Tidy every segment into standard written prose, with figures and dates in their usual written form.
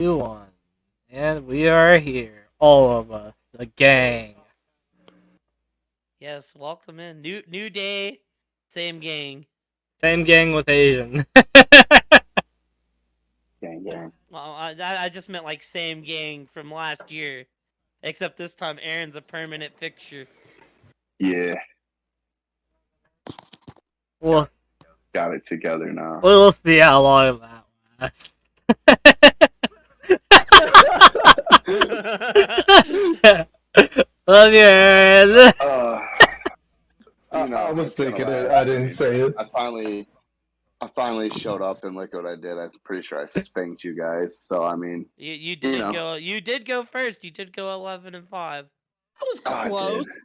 One. And we are here. All of us. The gang. Yes, welcome in. New day, same gang. Same gang with Asian. Gang. Well, I just meant like same gang from last year, except this time Aaron's a permanent fixture. Yeah, Well, got it together now. we'll see how long that lasts. Love you, Aaron. I was it's gonna thinking it. last. I didn't say it. I finally showed up, and look what I did. I'm pretty sure I spanked you guys. So I mean, you did go. You did go first. You did go 11-5. That was I close. did.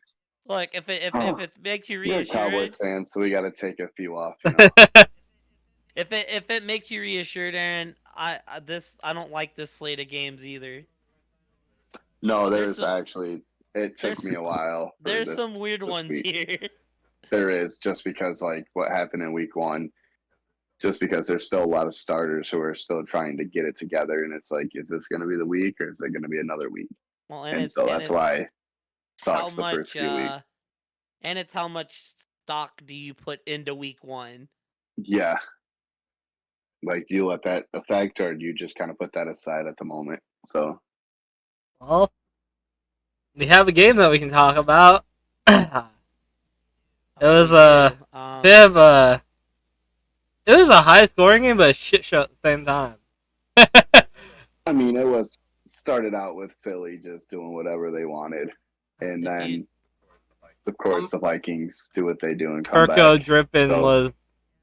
Look, if it makes you You're a reassured, Cowboys fan, so we got to take a few off. if it makes you reassured, Aaron, I don't like this slate of games either. No, There's there's actually. It took there's- me a while. There's some weird ones week. here. There is, just because like what happened in week one. Just because there's still a lot of starters who are still trying to get it together, and it's like, is this going to be the week or is it going to be another week? Well, And so that's why it how sucks the first few weeks. And it's how much stock do you put into week one? Yeah. Like, you let that affect, or you just kind of put that aside at the moment. So, Well, we have a game that we can talk about. It was it was a high scoring game, but a shit show at the same time. I mean, it was started out with Philly just doing whatever they wanted, and then, of course, the Vikings do what they do and come Kirko back. Drippin was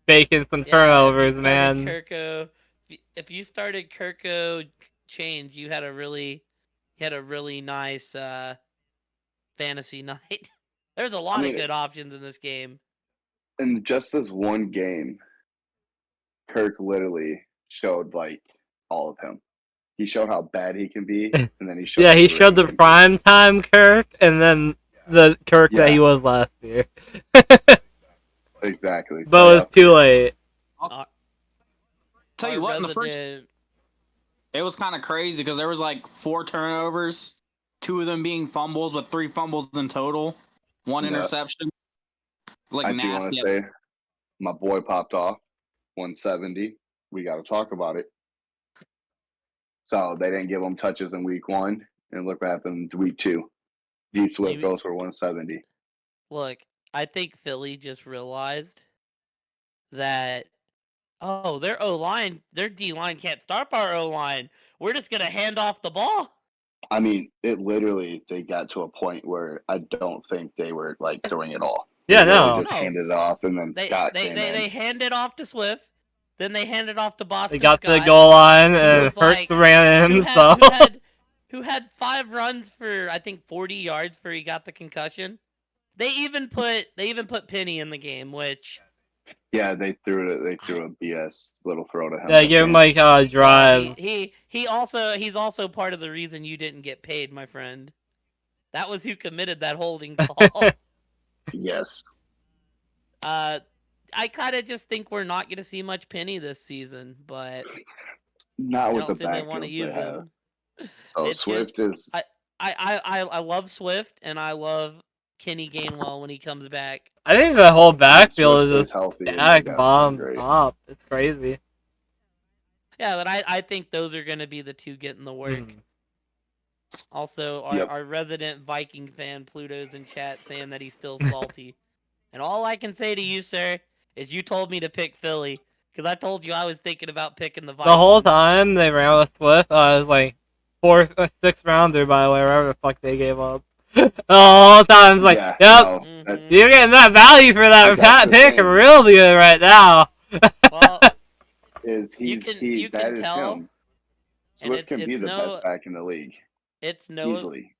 faking some turnovers, man. If you started Kirko change, you had a really nice fantasy night. There's a lot of good options in this game. In just this one game, Kirk literally showed like all of him. He showed how bad he can be, and then he showed he showed the prime time Kirk, and then the Kirk that he was last year. Exactly. But it was too late. Tell you what, in the first, it was kind of crazy because there was like 4 turnovers, 2 of them being fumbles, with 3 fumbles in total, 1 interception. Like, I nasty. do want to say, my boy popped off 170. We got to talk about it. So they didn't give him touches in week 1, and look what happened in week 2. D Swift goes for 170. Look, I think Philly just realized that, oh, their O-line, their D-line can't stop our O-line. We're just going to hand off the ball. I mean, it literally, they got to a point where I don't think they were, like, throwing it all. Yeah, they just handed it off, and then Scott came in. They handed off to Swift, then they handed off to Boston They got Scott, to the goal line, and Hurts ran him, who had 5 runs for, I think, 40 yards before he got the concussion. They even put Penny in the game, which... Yeah, they threw a BS little throw to him. Yeah, give him like a drive. He's also part of the reason you didn't get paid, my friend. That was who committed that holding call. Yes. I kind of just think we're not going to see much Penny this season, but not with the backfield they want to use him. So Swift is. I love Swift, and I love Kenny Gainwell when he comes back. I think the whole backfield is healthy. Stack bomb top. It's crazy. Yeah, but I think those are going to be the two getting the work. Also, our resident Viking fan Pluto's in chat saying that he's still salty. And all I can say to you, sir, is you told me to pick Philly. Because I told you I was thinking about picking the Vikings. The whole time they ran with Swift, I was like, 4th or 6th rounder, by the way, wherever the fuck they gave up. The whole time, it's like, yep, you're getting that value for that pick real good right now. Well, you can tell. Him. Swift can be the best back in the league. Easily.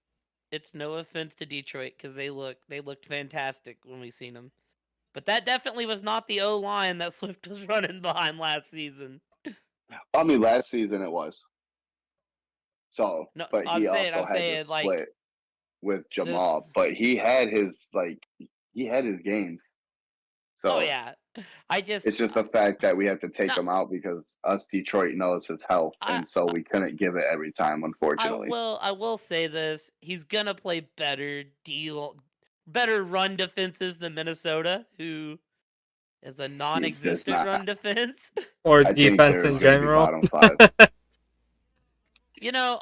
It's no offense to Detroit because they looked fantastic when we seen them, but that definitely was not the O-line that Swift was running behind last season. I mean, last season it was. So, no, but he also had to split with Jamal, but he had his games. So oh yeah, It's just the fact that we have to take him out because us Detroit knows his health, and so we couldn't give it every time, unfortunately. I will say this: he's gonna play better run defenses than Minnesota, who is a non-existent run defense. Or defense in general. Bottom 5.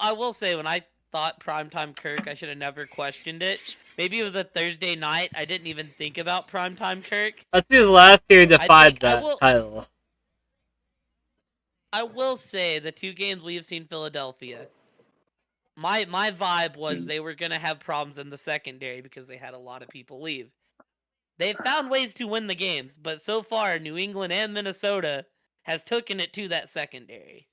I will say when I thought primetime Kirk, I should have never questioned it. Maybe it was a Thursday night. I didn't even think about primetime Kirk. Let's do the last year defied that title. I will say the 2 games we have seen Philadelphia. My vibe was they were gonna have problems in the secondary because they had a lot of people leave. They found ways to win the games, but so far New England and Minnesota has taken it to that secondary.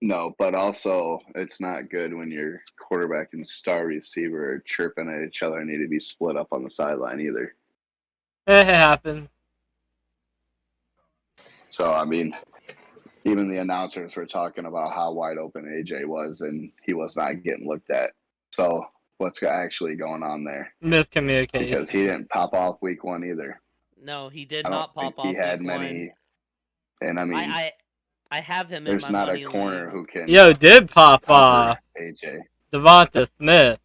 No, but also it's not good when your quarterback and star receiver are chirping at each other and need to be split up on the sideline either. It happened. So, I mean, even the announcers were talking about how wide open AJ was, and he was not getting looked at. So, what's actually going on there? Miscommunication. Because he didn't pop off week 1 either. No, he did not pop off. He had many, and I mean, I have him in my money league. There's not a corner who can. Did pop off. AJ. Devonta Smith.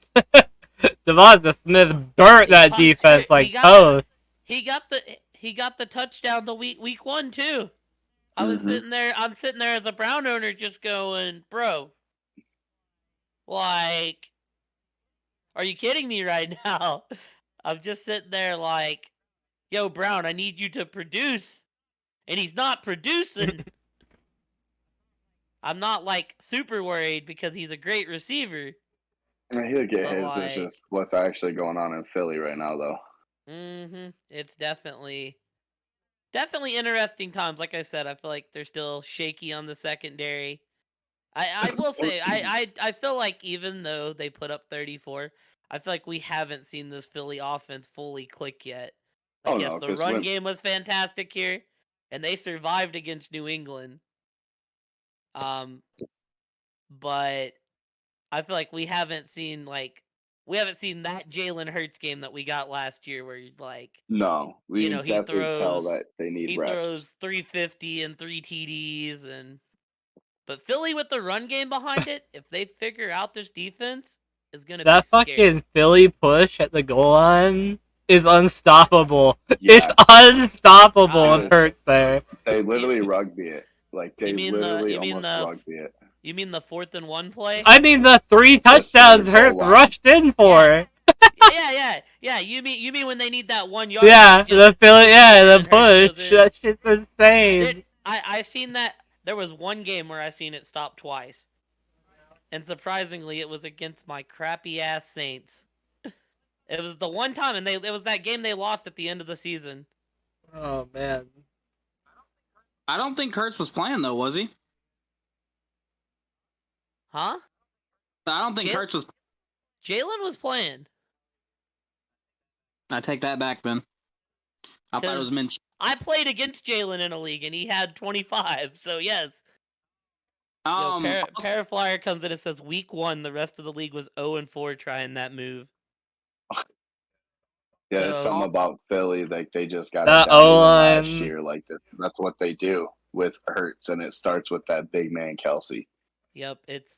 Devonta Smith burnt that defense like toast. He got the touchdown the week 1 too. I'm sitting there as a Brown owner just going, bro, like, are you kidding me right now? I'm just sitting there like, yo, Brown, I need you to produce. And he's not producing. I'm not like super worried because he's a great receiver. He'll get his. It's just what's actually going on in Philly right now, though. It's definitely interesting times. Like I said, I feel like they're still shaky on the secondary. I will say, I feel like even though they put up 34, I feel like we haven't seen this Philly offense fully click yet. Like, yes, the run game was fantastic here, and they survived against New England. But I feel like we haven't seen that Jalen Hurts game that we got last year, where no, we definitely tell that they need reps. He throws 350 and 3 TDs, but Philly with the run game behind it, if they figure out this defense, is gonna be scary. That fucking Philly push at the goal line is unstoppable. Yeah. It's unstoppable with Hurts there. They literally rugby it. Like, they literally almost rugby it. You mean the 4th and 1 play? I mean the 3 touchdowns Hurts rushed in for. Yeah. You mean when they need that 1 yard? Yeah, the Philly. Yeah, the push. That shit's insane. I seen that. There was one game where I seen it stop twice, and surprisingly, it was against my crappy ass Saints. It was the one time, and it was that game they lost at the end of the season. Oh man. I don't think Hurts was playing though, was he? Huh? I don't think Hurts was. Jalen was playing. I take that back, Ben. I thought it was Minch. I played against Jalen in a league, and he had 25. So yes. Paraflyer comes in and says, week 1, the rest of the league was 0-4 trying that move. Yeah, there's something about Philly, like they just got it last year. Like that's what they do with Hurts, and it starts with that big man Kelsey. Yep, it's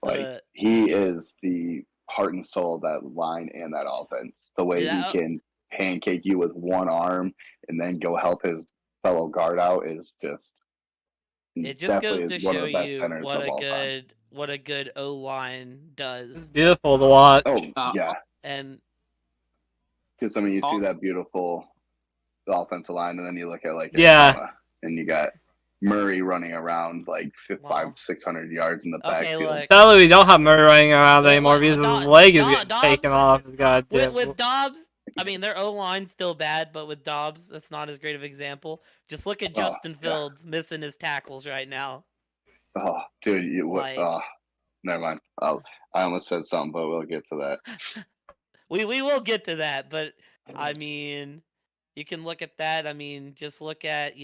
he is the heart and soul of that line and that offense. The way he can pancake you with one arm and then go help his fellow guard out is just. It just goes to show you what a good O-line does. It's beautiful to watch. Oh yeah, and because you see that beautiful offensive line, and then you look at and you got Murray running around 500-600 yards in the backfield. Sadly, we don't have Murray running around anymore because his leg is getting taken off. With Dobbs, I mean, their O-line's still bad, but with Dobbs, that's not as great of an example. Just look at Justin Fields missing his tackles right now. Oh, dude, never mind. I almost said something, but we'll get to that. We will get to that, but I mean, you can look at that. I mean, just look at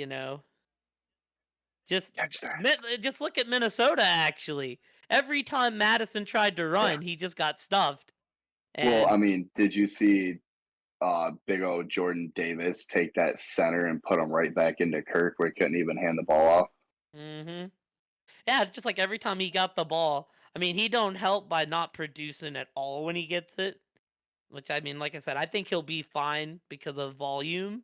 just look at Minnesota. Actually, every time Madison tried to run, he just got stuffed. Well, I mean, did you see big old Jordan Davis take that center and put him right back into Kirk where he couldn't even hand the ball off. Mm-hmm. Yeah, it's just like every time he got the ball, I mean, he don't help by not producing at all when he gets it. Which, I mean, like I said, I think he'll be fine because of volume.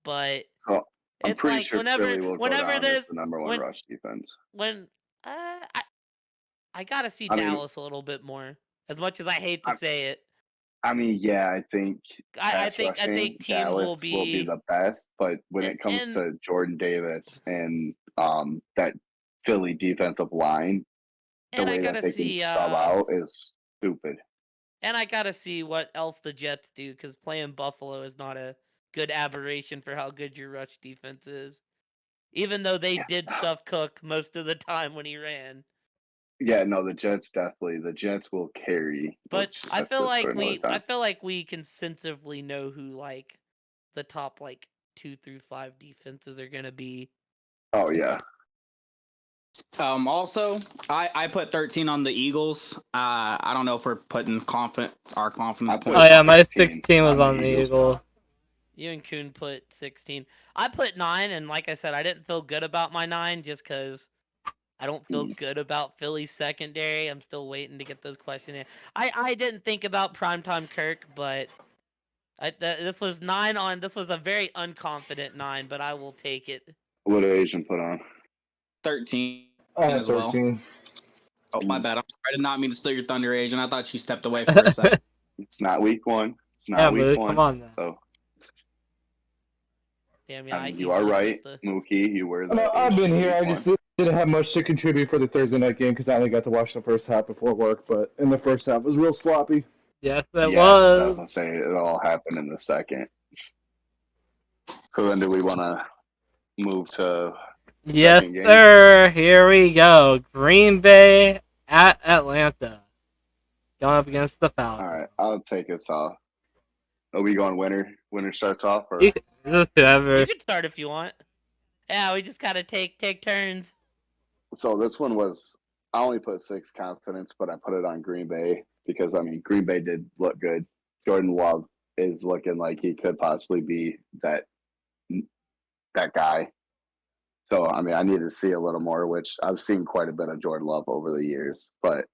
But I'm it's pretty like sure Philly will go down as the number one rush defense. I gotta see Dallas a little bit more. As much as I hate to say it. I mean, yeah, I think I think teams Dallas will be the best, but when it comes to Jordan Davis and that Philly defensive line, the way that they can sub out is stupid. And I gotta see what else the Jets do, because playing Buffalo is not a good aberration for how good your rush defense is. Even though they did stuff Cook most of the time when he ran. Yeah, no, the Jets will carry. But I feel like we consensually know who like the top like 2 through 5 defenses are gonna be. Oh yeah. Also, I put 13 on the Eagles. I don't know if we're putting our confidence points. Oh yeah, my 16 was on the Eagles. You and Kuhn put 16. I put 9, and like I said, I didn't feel good about my 9 just because I don't feel good about Philly's secondary. I'm still waiting to get those questions in. I didn't think about primetime Kirk, but this was 9 on. This was a very unconfident 9, but I will take it. What did Asian put on? 13 as 13. Well. Oh, my bad. I'm sorry. I did not mean to steal your thunder, Asian. I thought you stepped away for a second. It's not week 1. It's not week 1. Come on now. So. Damn, yeah, you are right, Mookie. You were there. No, I've been here. I just didn't have much to contribute for the Thursday night game because I only got to watch the first half before work. But in the first half, it was real sloppy. Yes, it was. I was gonna say it all happened in the second. So then, do we want to move to? Yes, sir. Here we go. Green Bay at Atlanta, going up against the Falcons. All right, I'll take us off. Are we going winner? Winner starts off, or you can start if you want. Yeah, we just gotta take turns. So this one was, I only put 6 confidence, but I put it on Green Bay because I mean Green Bay did look good. Jordan Love is looking like he could possibly be that guy. So I mean I need to see a little more, which I've seen quite a bit of Jordan Love over the years, but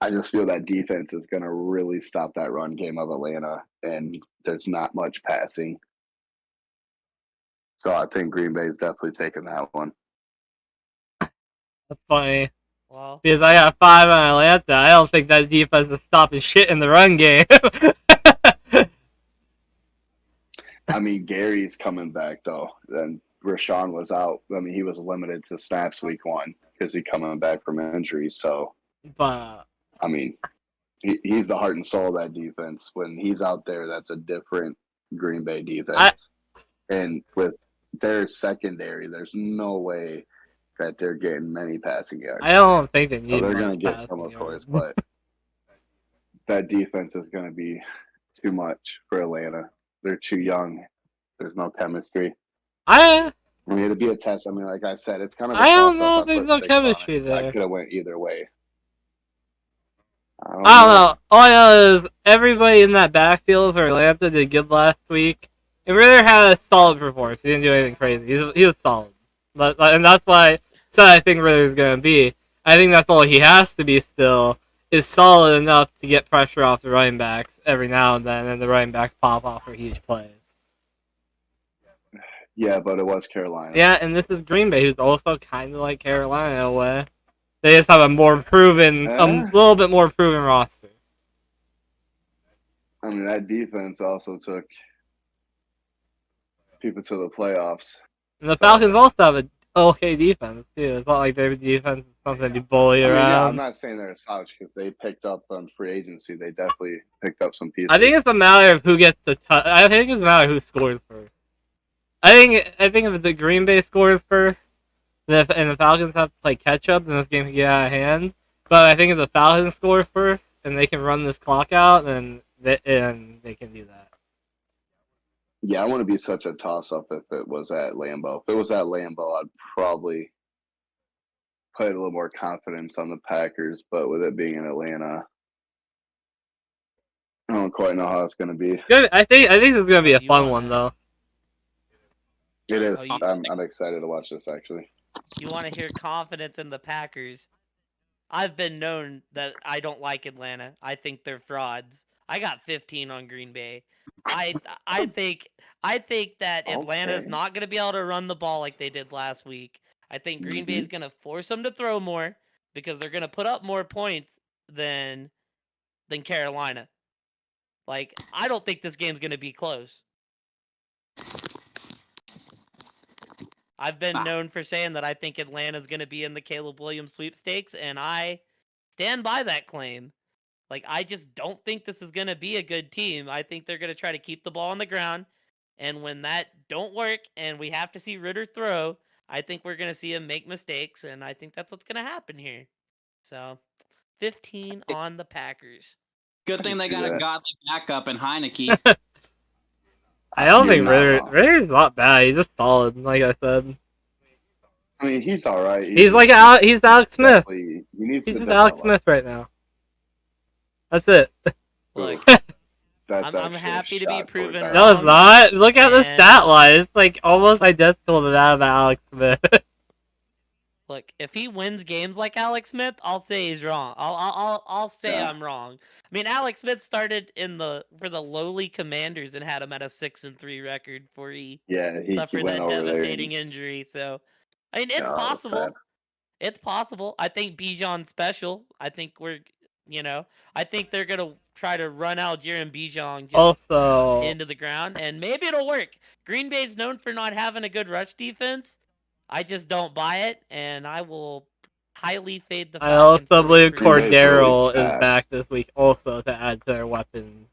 I just feel that defense is going to really stop that run game of Atlanta, and there's not much passing. So I think Green Bay's definitely taking that one. That's funny. Wow. Because I got 5 on Atlanta. I don't think that defense is stopping shit in the run game. I mean, Gary's coming back, though. And Rashawn was out. I mean, he was limited to snaps week 1 because he's coming back from injury. So, but I mean, he's the heart and soul of that defense. When he's out there, that's a different Green Bay defense. And with their secondary, there's no way that they're getting many passing yards. I don't think they need. They're going to get some, of course, but that defense is going to be too much for Atlanta. They're too young. There's no chemistry. I mean, it'll be a test. I mean, like I said, it's kind of. I don't know if there's no chemistry there. I could have went either way. I don't know. All I know is everybody in that backfield for Atlanta did good last week. And Ritter had a solid performance. He didn't do anything crazy. He was solid. And that's why I think Ritter's going to be. I think that's all he has to be still, is solid enough to get pressure off the running backs every now and then, and the running backs pop off for huge plays. Yeah, but it was Carolina. Yeah, and this is Green Bay, who's also kind of like Carolina in a way. They just have a more proven, a little bit more proven roster. I mean, that defense also took people to the playoffs. And the Falcons also have an okay defense, too. It's not like their defense is something to be bullied around. Yeah, I'm not saying they're a slouch because they picked up on free agency. They definitely picked up some pieces. I think it's a matter of who gets the I think it's a matter of who scores first. I think if the Green Bay scores first, and the Falcons have to play catch up, then this game can get out of hand. But I think if the Falcons score first and they can run this clock out, then they can do that. Yeah, I want to be such a toss-up if it was at Lambeau. If it was at Lambeau, I'd probably put a little more confidence on the Packers. But with it being in Atlanta, I don't quite know how it's going to be. I think this is gonna be a fun one though. It is. I'm excited to watch this actually. You want to hear confidence in the Packers? I've been known that I don't like Atlanta. I think they're frauds. I got 15 on Green Bay. I think that Atlanta's not going to be able to run the ball like they did last week. I think Green Bay is going to force them to throw more because they're going to put up more points than Carolina. Like, I don't think this game's going to be close. I've been known for saying that I think Atlanta's going to be in the Caleb Williams sweepstakes, and I stand by that claim. Like, I just don't think this is going to be a good team. I think they're going to try to keep the ball on the ground, and when that don't work and we have to see Ritter throw, I think we're going to see him make mistakes, and I think that's what's going to happen here. So, 15 on the Packers. Good thing they got a godly backup in Heineke. I don't think Ritter's not bad. He's just solid, like I said. I mean, he's all right. He's Alex Smith. He's just Alex Smith right now. That's it. Look, I'm happy to be proven wrong. No, it's not. Look at the stat line. It's like almost identical to that of Alex Smith. Look, if he wins games like Alex Smith, I'll say he's wrong. I'll say I'm wrong. I mean, Alex Smith started for the lowly Commanders and had him at a 6-3 record before he suffered that devastating injury. So, I mean, it's possible. It's possible. I think Bijan's special. I think I think they're gonna try to run Algier and Bijan just into the ground, and maybe it'll work. Green Bay's known for not having a good rush defense. I just don't buy it, and I will highly fade the Falcons. I also believe Cordero is back this week also to add to their weapons.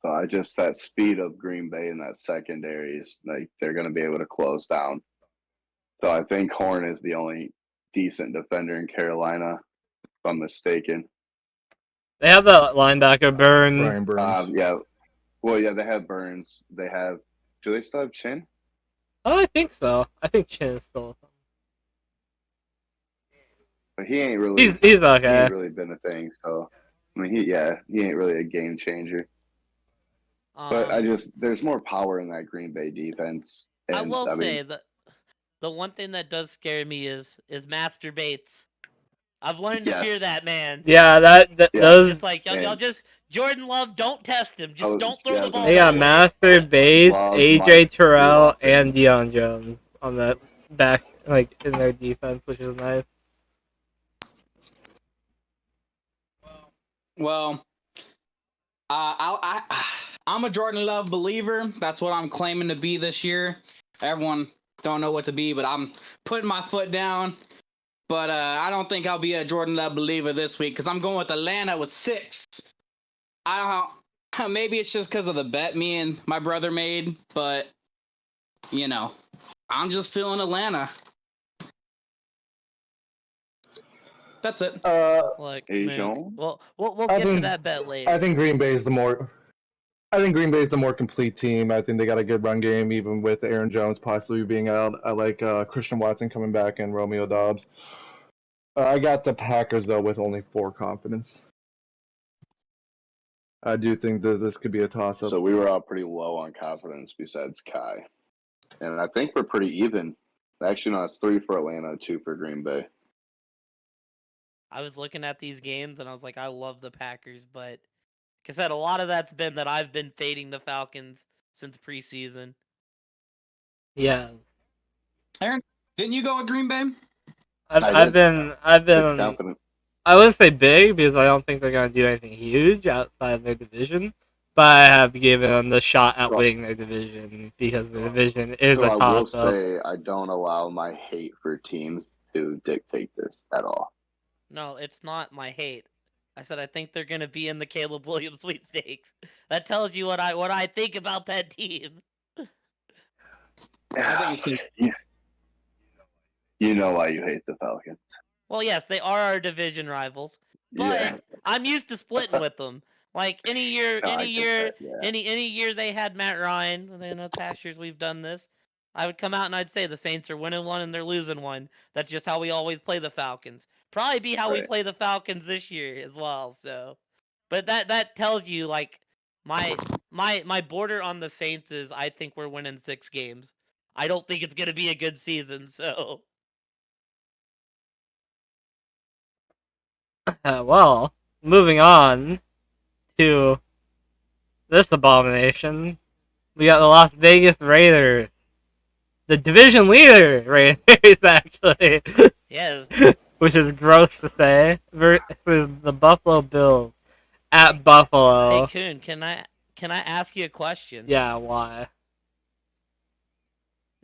So that speed of Green Bay in that secondary is like they're going to be able to close down. So I think Horn is the only decent defender in Carolina, if I'm mistaken. They have that linebacker Burns. Brian Burns. Yeah. Well, yeah, they have Burns. Do they still have Chin? Oh, I think so. I think Chin is still. But he ain't really. He's okay. He ain't really been a thing. So, I mean, he ain't really a game changer. But there's more power in that Green Bay defense. And, I will say that the one thing that does scare me is Master Bates. I've learned to fear that man. Yeah, those. Just like y'all just Jordan Love, don't test him. Just don't throw the ball. They got Master Bates, AJ Terrell, and Deion Jones on the back, like in their defense, which is nice. Well, I'm a Jordan Love believer. That's what I'm claiming to be this year. Everyone don't know what to be, but I'm putting my foot down. But I don't think I'll be a Jordan Love believer this week because I'm going with Atlanta with 6. I don't know. Maybe it's just because of the bet me and my brother made, but I'm just feeling Atlanta. That's it. We'll get to that bet later. I think Green Bay is the more complete team. I think they got a good run game, even with Aaron Jones possibly being out. I like Christian Watson coming back and Romeo Doubs. I got the Packers though with only 4 confidence. I do think that this could be a toss-up. So we were all pretty low on confidence besides Kai. And I think we're pretty even. Actually, no, it's 3 for Atlanta, 2 for Green Bay. I was looking at these games and I was like, I love the Packers, but like I said, a lot of that's been that I've been fading the Falcons since preseason. Yeah. Aaron, didn't you go with Green Bay? I've been. I wouldn't say big because I don't think they're gonna do anything huge outside of their division. But I have given them the shot at winning their division because the division is a toss-up. I will say I don't allow my hate for teams to dictate this at all. No, it's not my hate. I said I think they're gonna be in the Caleb Williams sweepstakes. That tells you what I think about that team. You know why you hate the Falcons. Well, yes, they are our division rivals, but I'm used to splitting with them. Like any year they had Matt Ryan. In the past years we've done this. I would come out and I'd say the Saints are winning one and they're losing one. That's just how we always play the Falcons. Probably be how we play the Falcons this year as well. So, But that tells you like my border on the Saints is I think we're winning 6 games. I don't think it's gonna be a good season, so Well, moving on to this abomination, we got the Las Vegas Raiders, the division leader Raiders, actually. yes. Which is gross to say, versus the Buffalo Bills at Buffalo. Hey Kuhn, can I ask you a question? Yeah, why?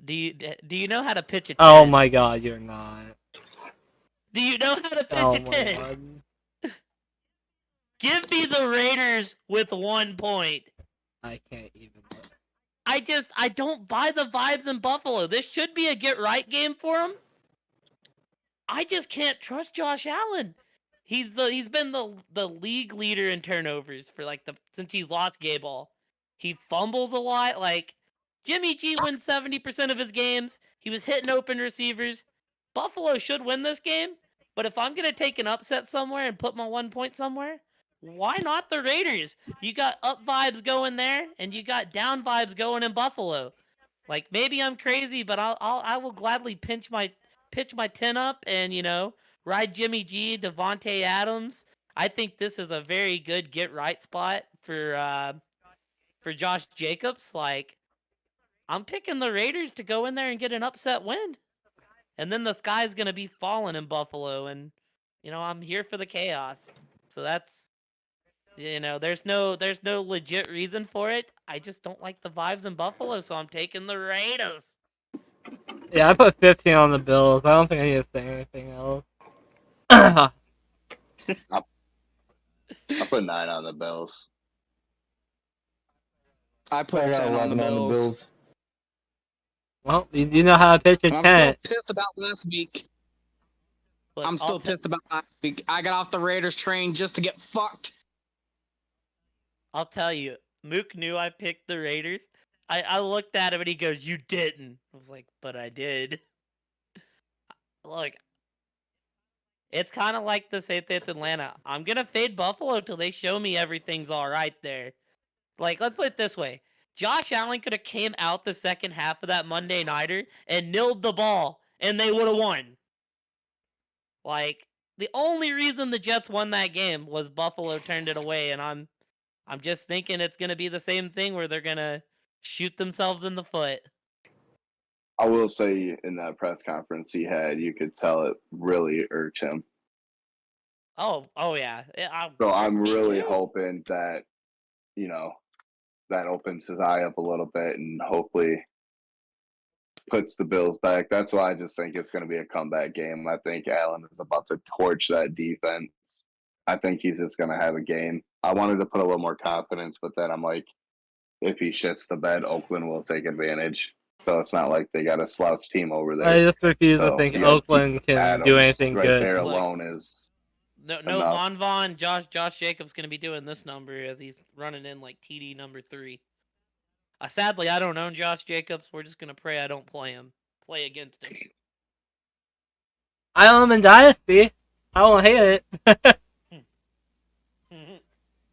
Do you know how to pitch a 10? Oh my god, you're not. Do you know how to pitch Oh a my 10? god. Give me the Raiders with 1 point. I can't even. I don't buy the vibes in Buffalo. This should be a get right game for them. I just can't trust Josh Allen. He's been the league leader in turnovers for like since he's lost Gay Ball. He fumbles a lot. Like Jimmy G wins 70% of his games. He was hitting open receivers. Buffalo should win this game, but if I'm gonna take an upset somewhere and put my 1 point somewhere, why not the Raiders? You got up vibes going there, and you got down vibes going in Buffalo. Like maybe I'm crazy, but I will gladly pitch my 10 up and ride Jimmy G, Devontae Adams. I think this is a very good get right spot for Josh Jacobs. Like I'm picking the Raiders to go in there and get an upset win, and then the sky's gonna be falling in Buffalo, and I'm here for the chaos. So that's there's no legit reason for it. I just don't like the vibes in Buffalo, so I'm taking the Raiders. Yeah, I put 15 on the Bills. I don't think I need to say anything else. I put 9 on the Bills. I put 10 on the Bills. Well, you know how to pitch a 10. I'm still pissed about last week. Look, I'm still pissed about last week. I got off the Raiders train just to get fucked. I'll tell you, Mook knew I picked the Raiders. I looked at him and he goes, "You didn't." I was like, "But I did." Look, it's kind of like the same thing with Atlanta. I'm gonna fade Buffalo till they show me everything's all right there. Like, let's put it this way: Josh Allen could have came out the second half of that Monday nighter and nilled the ball, and they would have won. Like, the only reason the Jets won that game was Buffalo turned it away, and I'm just thinking it's gonna be the same thing where they're gonna shoot themselves in the foot. I will say in that press conference he had, you could tell it really irked him. Oh yeah. So I'm really hoping that, that opens his eye up a little bit and hopefully puts the Bills back. That's why I just think it's going to be a comeback game. I think Allen is about to torch that defense. I think he's just going to have a game. I wanted to put a little more confidence, but then I'm like, if he shits the bed, Oakland will take advantage. So it's not like they got a slouch team over there. I just refuse to think Oakland can Adams do anything right good. there alone is no Von Josh Jacobs going to be doing this number as he's running in like TD number 3. Sadly, I don't own Josh Jacobs. We're just going to pray I don't play against him. I own him in Dynasty. I won't hate it.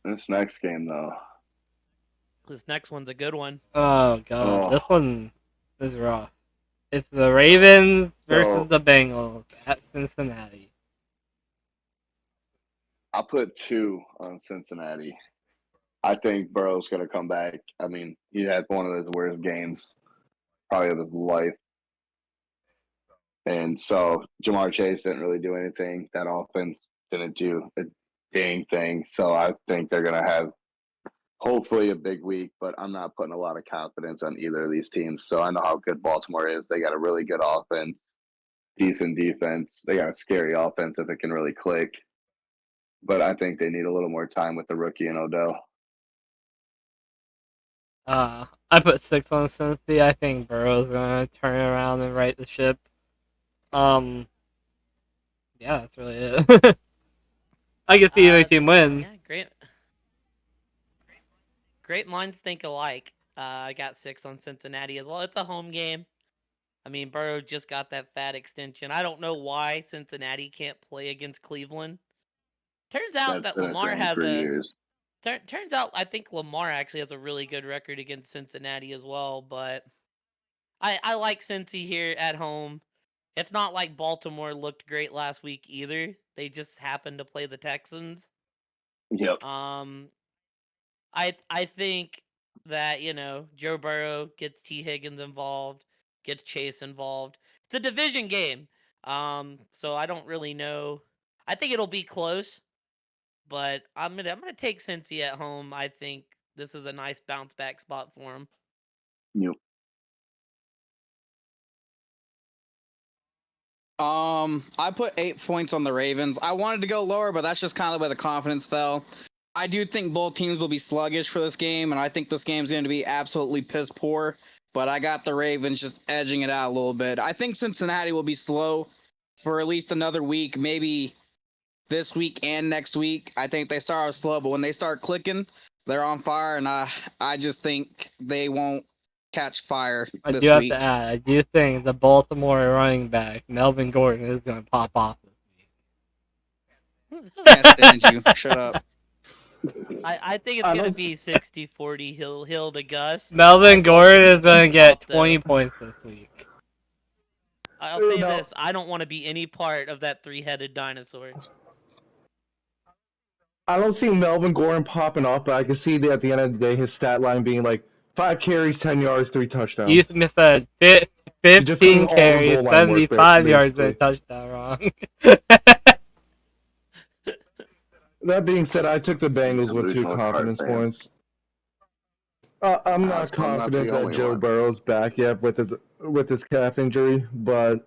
This next game, though. This next one's a good one. Oh, God. This one is rough. It's the Ravens versus the Bengals at Cincinnati. I'll put 2 on Cincinnati. I think Burrow's going to come back. I mean, he had one of his worst games probably of his life. And so Jamar Chase didn't really do anything. That offense didn't do a dang thing. So I think they're going to have hopefully a big week, but I'm not putting a lot of confidence on either of these teams. So I know how good Baltimore is. They got a really good offense, decent defense. They got a scary offense if it can really click. But I think they need a little more time with the rookie and Odell. I put 6 on Cincy. I think Burrow's gonna turn around and right the ship. Yeah, that's really it. I can see either team win. Yeah, great minds think alike. I got 6 on Cincinnati as well. It's a home game. I mean, Burrow just got that fat extension. I don't know why Cincinnati can't play against Cleveland. Turns out that Lamar has turns out I think Lamar actually has a really good record against Cincinnati as well, but I like Cincy here at home. It's not like Baltimore looked great last week either. They just happened to play the Texans. Yep. I think that, Joe Burrow gets T. Higgins involved, gets Chase involved. It's a division game. So I don't really know. I think it'll be close, but I'm gonna take Cincy at home. I think this is a nice bounce back spot for him. Yep. I put 8 points on the Ravens. I wanted to go lower, but that's just kind of where the confidence fell. I do think both teams will be sluggish for this game, and I think this game's going to be absolutely piss poor. But I got the Ravens just edging it out a little bit. I think Cincinnati will be slow for at least another week, maybe this week and next week. I think they start off slow, but when they start clicking, they're on fire, and I just think they won't catch fire this week. I do have to add, I do think the Baltimore running back, Melvin Gordon, is going to pop off this week. Can't stand you. Shut up. I think it's going to be 60-40 Hill to Gus. Melvin Gordon is going to get 20 points this week. I'll say this, I don't want to be any part of that three-headed dinosaur. I don't see Melvin Gordon popping off, but I can see that at the end of the day, his stat line being like 5 carries, 10 yards, 3 touchdowns. You missed a 15 carries, 75 yards, and a touchdown wrong. That being said, I took the Bengals with 2 confidence points. I'm not confident that Joe Burrow's back yet with his calf injury, but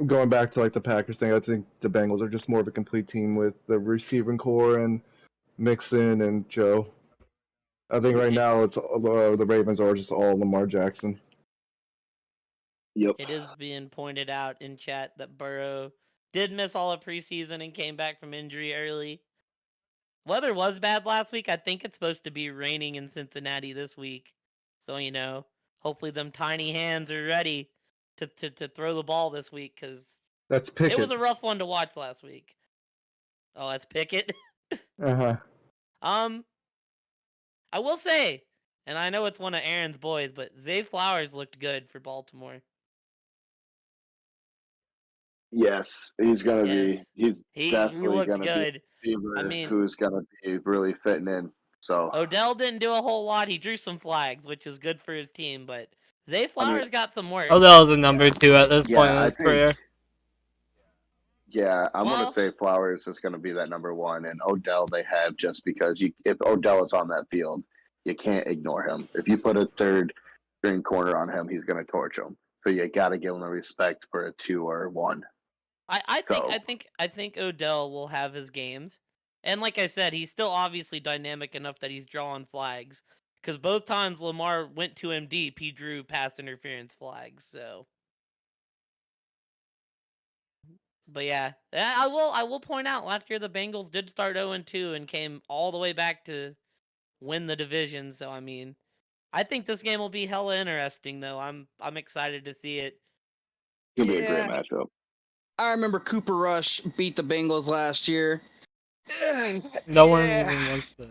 going back to like the Packers thing, I think the Bengals are just more of a complete team with the receiving core and Mixon and Joe. I think right now it's the Ravens are just all Lamar Jackson. Yep. It is being pointed out in chat that Burrow did miss all of preseason and came back from injury early. Weather was bad last week. I think it's supposed to be raining in Cincinnati this week. So, hopefully them tiny hands are ready to throw the ball this week, because that's Pickett. It was a rough one to watch last week. Oh, that's Pickett? Uh-huh. I will say, and I know it's one of Aaron's boys, but Zay Flowers looked good for Baltimore. Yes, he's gonna be. He's definitely gonna good. be a receiver who's gonna be really fitting in. So Odell didn't do a whole lot. He drew some flags, which is good for his team. But Zay Flowers got some work. Odell's the number 2 at this point in his career. Yeah, I'm gonna say Flowers is gonna be that number 1, and Odell they have just because if Odell is on that field, you can't ignore him. If you put a third string corner on him, he's gonna torch him. So you got to give him the respect for a 2 or 1. I think Odell will have his games, and like I said, he's still obviously dynamic enough that he's drawing flags. Because both times Lamar went to him deep, he drew pass interference flags. So, but yeah, I will point out last year the Bengals did start 0-2 and came all the way back to win the division. So I mean, I think this game will be hella interesting though. I'm excited to see it. It'll be a great matchup. I remember Cooper Rush beat the Bengals last year. No one even wants to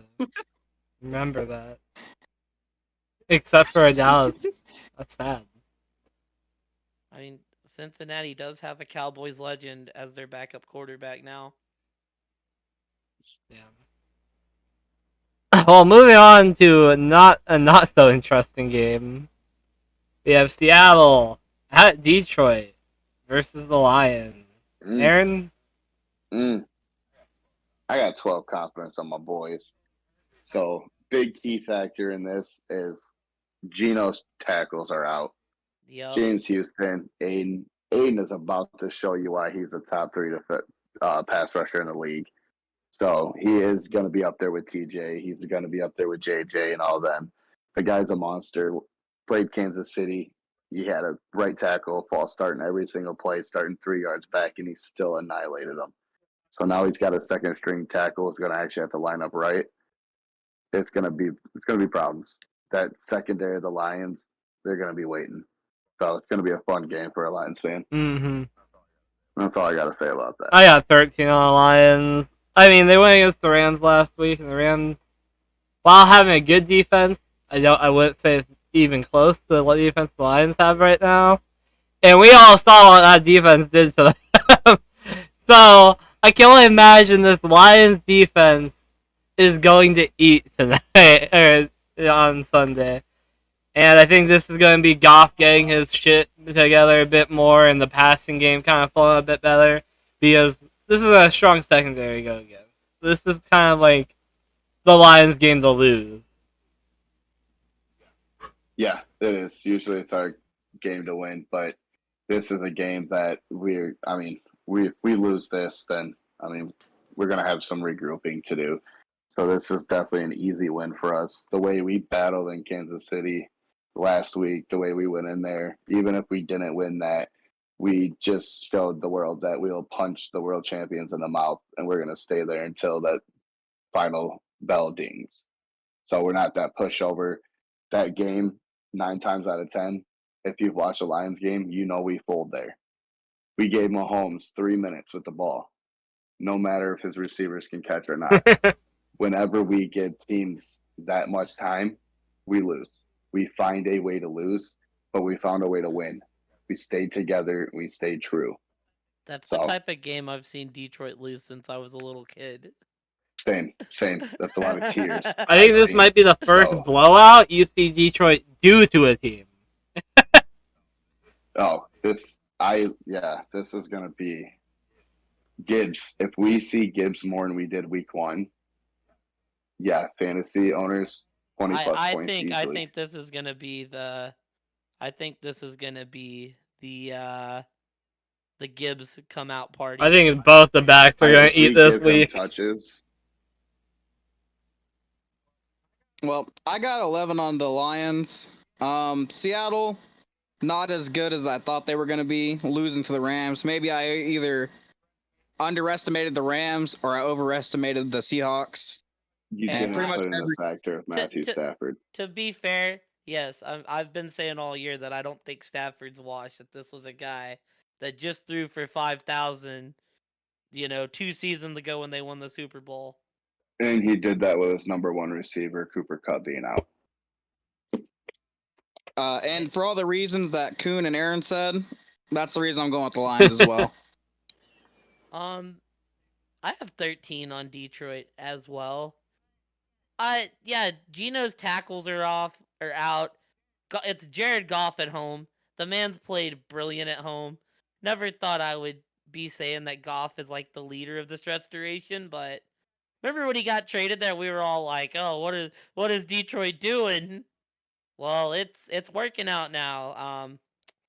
remember that. Except for Dallas. That's sad. I mean, Cincinnati does have a Cowboys legend as their backup quarterback now. Yeah. Well, moving on to a not so interesting game. We have Seattle at Detroit versus the Lions. Aaron? I got 12 confidence on my boys. So, big key factor in this is Geno's tackles are out. Yep. James Houston, Aiden is about to show you why he's a top 3 pass rusher in the league. So, he is going to be up there with TJ. He's going to be up there with JJ and all them. The guy's a monster. Played Kansas City. He had a right tackle, false start in every single play, starting 3 yards back, and he still annihilated them. So now he's got a second string tackle. He's going to actually have to line up right. It's going to be problems. That secondary of the Lions, they're going to be waiting. So it's going to be a fun game for a Lions fan. Mm-hmm. That's all I got to say about that. I got 13 on the Lions. I mean, they went against the Rams last week, and the Rams while having a good defense, I wouldn't say it's even close to what defense the Lions have right now. And we all saw what that defense did to them. So I can only imagine this Lions defense is going to eat tonight or on Sunday. And I think this is going to be Goff getting his shit together a bit more and the passing game kind of falling a bit better because this is a strong secondary to go against. This is kind of like the Lions game to lose. Yeah, it is. Usually it's our game to win, but this is a game that if we lose this, then, we're going to have some regrouping to do. So this is definitely an easy win for us. The way we battled in Kansas City last week, the way we went in there, even if we didn't win that, we just showed the world that we'll punch the world champions in the mouth, and we're going to stay there until that final bell dings. So we're not that pushover. That game, 9 times out of 10, if you've watched a Lions game, you know we fold there. We gave Mahomes 3 minutes with the ball, no matter if his receivers can catch or not. Whenever we give teams that much time, we lose. We find a way to lose, but we found a way to win. We stayed together. We stayed true. That's the type of game I've seen Detroit lose since I was a little kid. Same. That's a lot of tears. I think this might be the first blowout you see Detroit do to a team. This is going to be Gibbs. If we see Gibbs more than we did week 1, fantasy owners, 20 plus points easily. I think this is going to be the Gibbs come out party. I think both the backs are going to eat this week. Touches. Well, I got 11 on the Lions. Seattle, not as good as I thought they were going to be, losing to the Rams. Maybe I either underestimated the Rams or I overestimated the Seahawks. You didn't put in the factor of Matthew Stafford. To be fair, yes, I've been saying all year that I don't think Stafford's washed, that this was a guy that just threw for 5,000, 2 seasons ago when they won the Super Bowl. And he did that with his number 1 receiver, Cooper Kupp, being out. And for all the reasons that Kuhn and Aaron said, that's the reason I'm going with the Lions as well. I have 13 on Detroit as well. Geno's tackles are out. It's Jared Goff at home. The man's played brilliant at home. Never thought I would be saying that Goff is like the leader of this restoration, but remember when he got traded there, we were all like, "Oh, what is Detroit doing?" Well, it's working out now.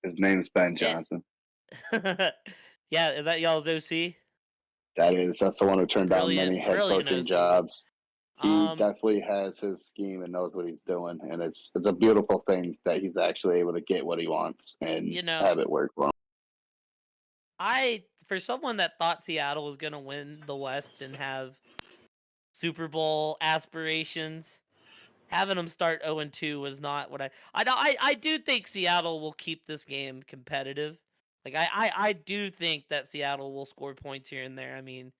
His name's Ben Johnson. Yeah, is that y'all's OC? That's the one who turned down many head coaching jobs. He definitely has his scheme and knows what he's doing, and it's a beautiful thing that he's actually able to get what he wants and have it work for him. For someone that thought Seattle was going to win the West and have Super Bowl aspirations, having them start 0-2 was not what I do think Seattle will keep this game competitive. Like I do think that Seattle will score points here and there. I mean,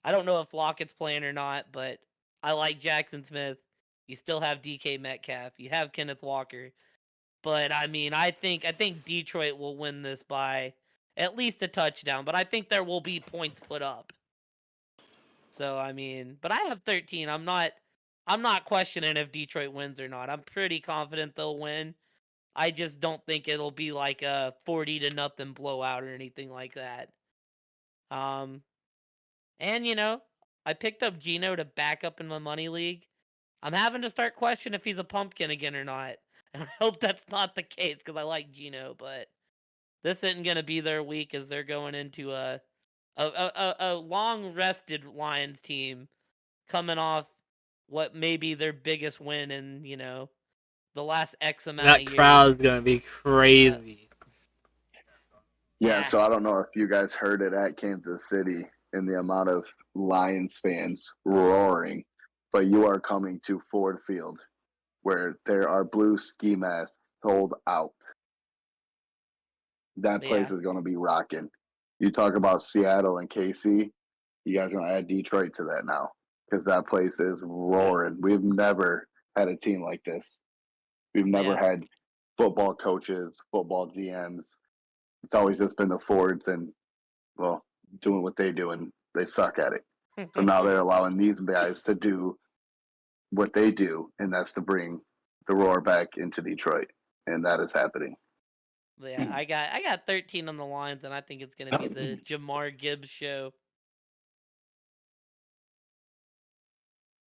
I don't know if Lockett's playing or not, but I like Jackson Smith. You still have DK Metcalf. You have Kenneth Walker. But I mean, I think Detroit will win this by at least a touchdown, but I think there will be points put up. So I mean, but I have 13. I'm not questioning if Detroit wins or not. I'm pretty confident they'll win. I just don't think it'll be like a 40-0 blowout or anything like that. And I picked up Geno to back up in my money league. I'm having to start questioning if he's a pumpkin again or not. And I hope that's not the case because I like Geno, but this isn't going to be their week as they're going into a long rested Lions team coming off what may be their biggest win in, the last X amount of years. That crowd's going to be crazy. Yeah, so I don't know if you guys heard it at Kansas City in the amount of Lions fans roaring, but you are coming to Ford Field where there are blue ski masks sold out. That place is going to be rocking. You talk about Seattle and KC, you guys are going to add Detroit to that now. because that place is roaring. We've never had a team like this. We've never had football coaches, football GMs. It's always just been the Fords and, well, doing what they do, and they suck at it. So now they're allowing these guys to do what they do, and that's to bring the roar back into Detroit, and that is happening. Yeah, I got 13 on the Lions, and I think it's going to be the Jamar Gibbs show.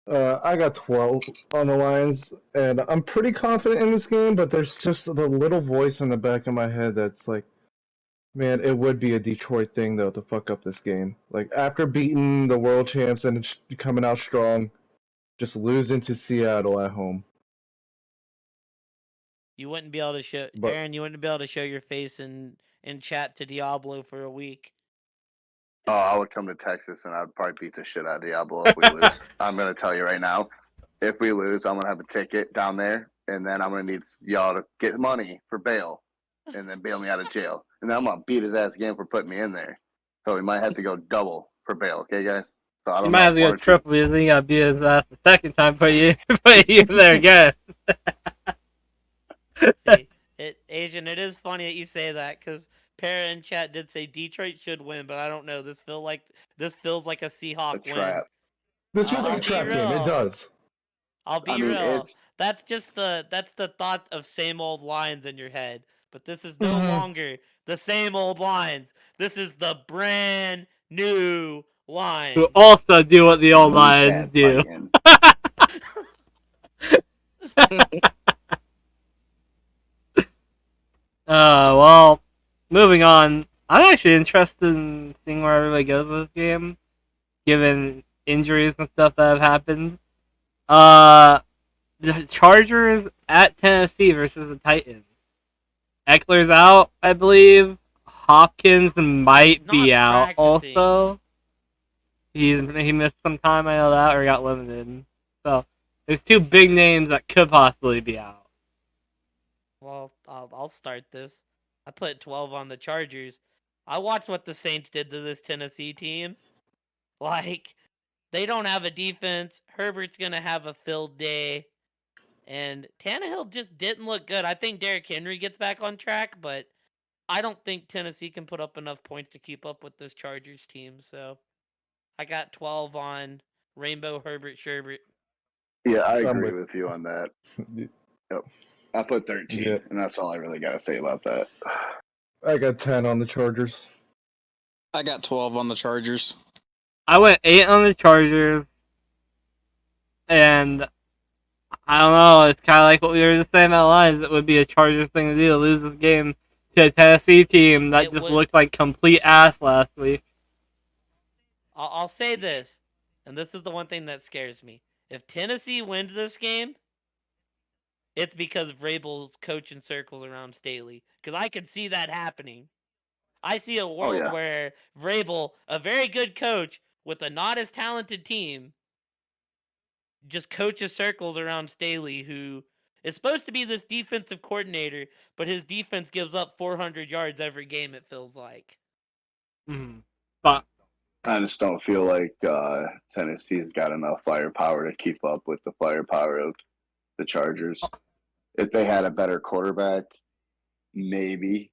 I got 12 on the Lions, and I'm pretty confident in this game, but there's just the little voice in the back of my head that's like, man, it would be a Detroit thing, though, to fuck up this game. Like, after beating the world champs and coming out strong, just losing to Seattle at home. You wouldn't be able to show, Aaron, you wouldn't be able to show your face in chat to Diablo for a week. Oh, I would come to Texas and I'd probably beat the shit out of Diablo if we lose. I'm going to tell you right now, if we lose, I'm going to have a ticket down there, and then I'm going to need y'all to get money for bail and then bail me out of jail. And then I'm going to beat his ass again for putting me in there. So we might have to go double for bail, okay, guys? So I don't you might have to go triple because then you got to beat his ass the second time, put you there again. See, Asian, it is funny that you say that, because Para in chat did say Detroit should win, but I don't know. This feels like a Seahawk win. This feels like a trap game. It does. I'll be real. That's the thought of same old lines in your head. But this is no longer the same old lines. This is the brand new lines. Who also do what the old lines do. Well, moving on. I'm actually interested in seeing where everybody goes with this game, given injuries and stuff that have happened. The Chargers at Tennessee versus the Titans. Eckler's out, I believe. Hopkins might be out also. He missed some time, I know that, or got limited. So there's two big names that could possibly be out. Well, I'll start this. I put 12 on the Chargers. I watched what the Saints did to this Tennessee team. Like, they don't have a defense. Herbert's going to have a filled day. And Tannehill just didn't look good. I think Derrick Henry gets back on track, but I don't think Tennessee can put up enough points to keep up with this Chargers team. So I got 12 on Rainbow Herbert Sherbert. Yeah, I agree with you on that. Yep. I put 13, and that's all I really got to say about that. I got 10 on the Chargers. I got 12 on the Chargers. I went 8 on the Chargers, and I don't know, it's kind of like what we were just saying about Lions. It would be a Chargers thing to do, to lose this game to a Tennessee team that looked like complete ass last week. I'll say this, and this is the one thing that scares me. If Tennessee wins this game, it's because Vrabel's coaching circles around Staley. Because I could see that happening. I see a world where Vrabel, a very good coach with a not as talented team, just coaches circles around Staley, who is supposed to be this defensive coordinator, but his defense gives up 400 yards every game, it feels like. But I just don't feel like Tennessee's got enough firepower to keep up with the firepower of the Chargers. If they had a better quarterback, maybe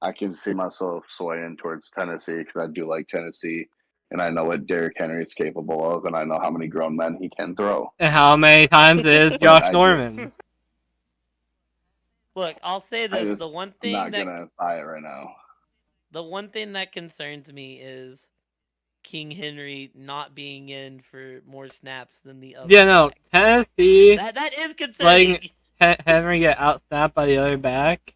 I can see myself swaying towards Tennessee, because I do like Tennessee, and I know what Derrick Henry is capable of, and I know how many grown men he can throw. And how many times is Josh Norman? Look, I'll say this: the one thing I'm not gonna buy it right now. The one thing that concerns me is King Henry not being in for more snaps than the other. Yeah, no, Tennessee. That is concerning. Letting Henry get out-snapped by the other back,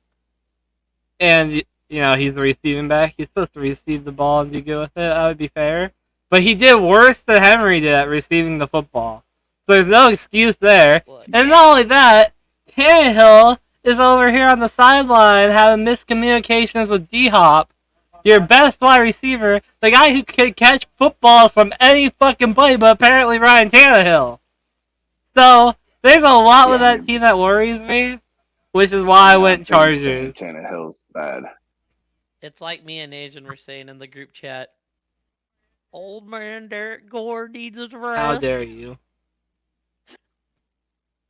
and he's the receiving back. He's supposed to receive the ball and do good with it. That would be fair. But he did worse than Henry did at receiving the football. So there's no excuse there. And not only that, Tannehill is over here on the sideline having miscommunications with D-Hop, your best wide receiver, the guy who could catch footballs from any fucking play, but apparently Ryan Tannehill. So there's a lot with that team that worries me, which is why I went Chargers. Tannehill's bad. It's like me and Asian were saying in the group chat. Old man Derek Gore needs his rest. How dare you?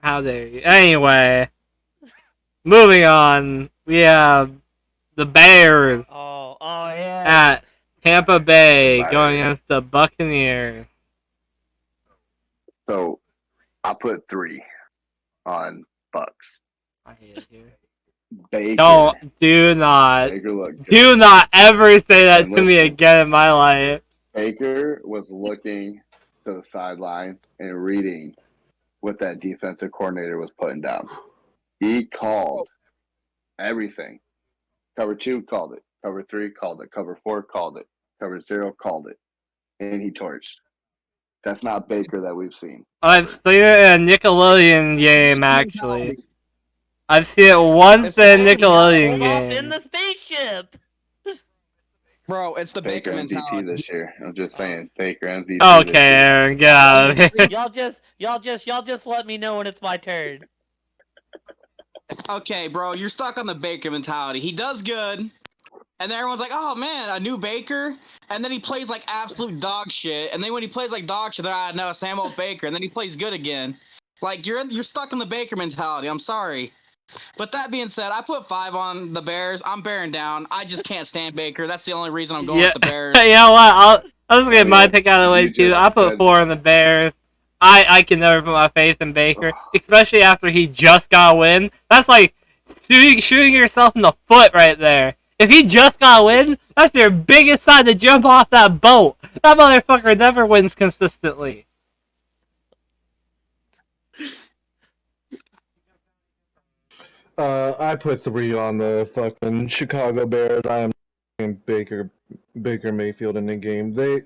How dare you? Anyway, moving on. We have the Bears. Oh yeah. At Tampa Bay going against the Buccaneers. So I put 3 on Bucks. I hate it here. Baker. Do not ever say that and to me again in my life. Baker was looking to the sideline and reading what that defensive coordinator was putting down. He called everything. Cover 2 called it. Cover 3 called it. Cover 4 called it. Cover 0 called it. And he torched. That's not Baker that we've seen. I've seen it in a Nickelodeon game, actually. I've seen it once in a Nickelodeon game. In the spaceship. Bro, it's the Baker mentality this year. I'm just saying, Baker MVP. Okay, Aaron, get out of here. Y'all just let me know when it's my turn. Okay, bro, you're stuck on the Baker mentality. He does good, and then everyone's like, "Oh man, a new Baker," and then he plays like absolute dog shit. And then when he plays like dog shit, they're like, "No, Sam old Baker," and then he plays good again. Like you're stuck in the Baker mentality. I'm sorry. But that being said, I put 5 on the Bears. I'm bearing down. I just can't stand Baker. That's the only reason I'm going with the Bears. You know what? I'll just get my pick out of the way too. I put 4 on the Bears. I can never put my faith in Baker, especially after he just got a win. That's like shooting yourself in the foot right there. If he just got a win, that's your biggest sign to jump off that boat. That motherfucker never wins consistently. I put 3 on the fucking Chicago Bears. I am Baker Mayfield in the game. They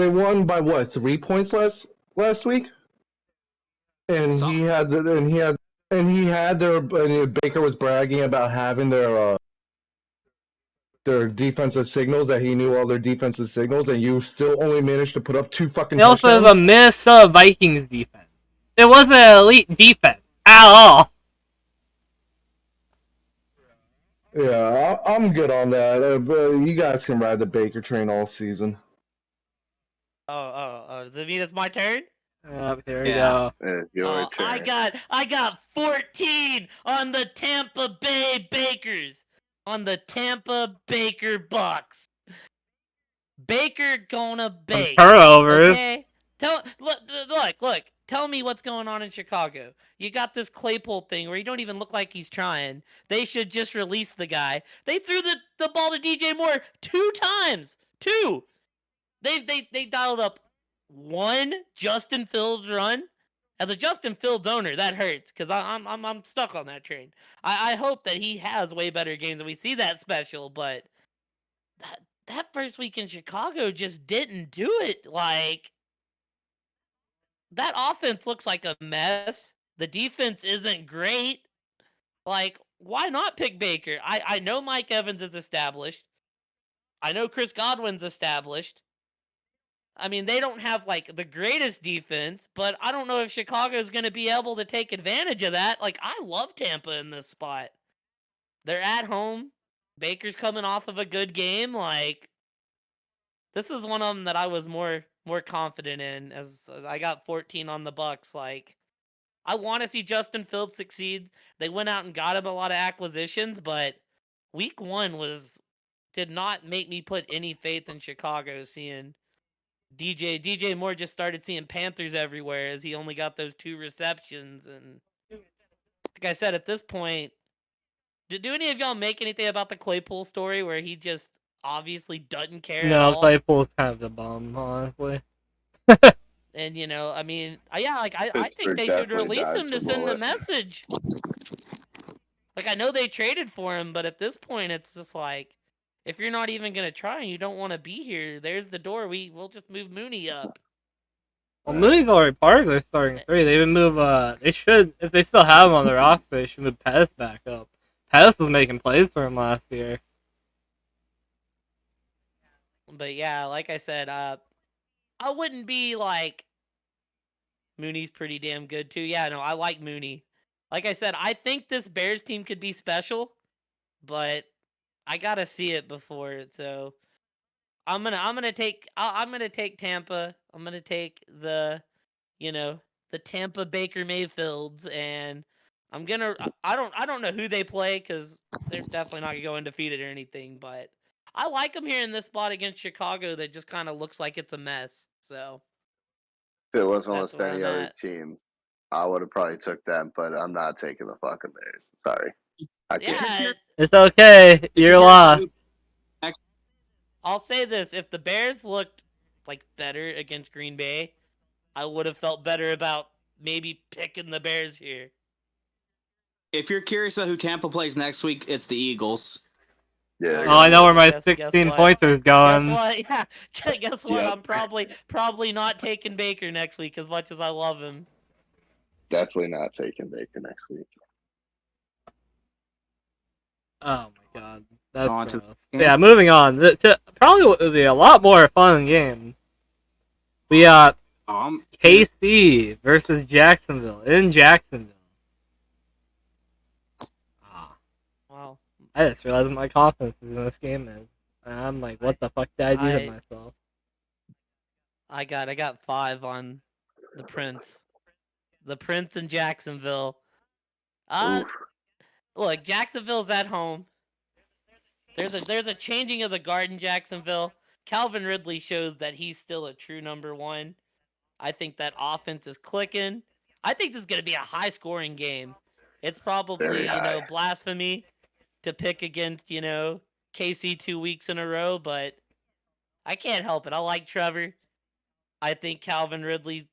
won by what, 3 points last week? And he had their Baker was bragging about having their defensive signals, that he knew all their defensive signals, and you still only managed to put up 2 fucking touchdowns. It also was a Minnesota Vikings defense. It wasn't an elite defense at all. Yeah, I'm good on that. But you guys can ride the Baker train all season. Does it mean it's my turn? Here we go. It's your turn. I got 14 on the Tampa Bay Bakers. On the Tampa Baker Bucks. Baker gonna bake. Turnovers. Okay? Look. Tell me what's going on in Chicago. You got this Claypool thing where you don't even look like he's trying. They should just release the guy. They threw the ball to DJ Moore 2 times. 2. They dialed up 1 Justin Fields run. As a Justin Fields owner, that hurts because I'm stuck on that train. I hope that he has way better games and we see that special, but that first week in Chicago just didn't do it. Like, that offense looks like a mess. The defense isn't great. Like, why not pick Baker? I know Mike Evans is established. I know Chris Godwin's established. I mean, they don't have, like, the greatest defense, but I don't know if Chicago's going to be able to take advantage of that. Like, I love Tampa in this spot. They're at home. Baker's coming off of a good game. Like, this is one of them that I was more confident in, as I got 14 on the Bucks. Like, I want to see Justin Fields succeed. They went out and got him a lot of acquisitions, but week 1 did not make me put any faith in Chicago, seeing DJ Moore just started seeing Panthers everywhere as he only got those 2 receptions. And like I said, at this point, do any of y'all make anything about the Claypool story where he just obviously doesn't care at all? No, Claypool's kind of the bum, honestly. And, you know, I mean, I think they should release him to send a message. Like, I know they traded for him, but at this point, it's just like, if you're not even going to try and you don't want to be here, there's the door. We'll just move Mooney up. Well, Mooney's already part of their starting 3. They would move, they should, if they still have him on their roster, they should move Pettis back up. Pettis was making plays for him last year. But yeah, like I said, I wouldn't be like, Mooney's pretty damn good too. Yeah, no, I like Mooney. Like I said, I think this Bears team could be special, but I gotta see it before. So I'm gonna take Tampa. I'm gonna take the Tampa Baker Mayfields, and I don't know who they play because they're definitely not gonna go undefeated or anything, but I like them here in this spot against Chicago that just kind of looks like it's a mess. So if it was that's almost where any I'm other at. team, I would have probably took them, but I'm not taking the fucking Bears. Sorry. I can't. Yeah, It's okay. You're lost. I'll say this: if the Bears looked like better against Green Bay, I would have felt better about maybe picking the Bears here. If you're curious about who Tampa plays next week, it's the Eagles. Yeah. Oh, I know where my Guess 16 what? pointers going. Guess what? Yeah. Guess what? Yep. I'm probably not taking Baker next week as much as I love him. Definitely not taking Baker next week. Oh my god, that's on gross. to Yeah, moving on. Probably would be a lot more fun game. We got KC versus Jacksonville in Jacksonville. Wow. I just realized what my confidence in this game is. And I'm like, what the fuck did I do to myself? I got 5 on the Prince. The Prince in Jacksonville. Look, Jacksonville's at home. There's a changing of the guard in Jacksonville. Calvin Ridley shows that he's still a true number 1. I think that offense is clicking. I think this is going to be a high-scoring game. It's probably, blasphemy to pick against, KC 2 weeks in a row, but I can't help it. I like Trevor. I think Calvin Ridley's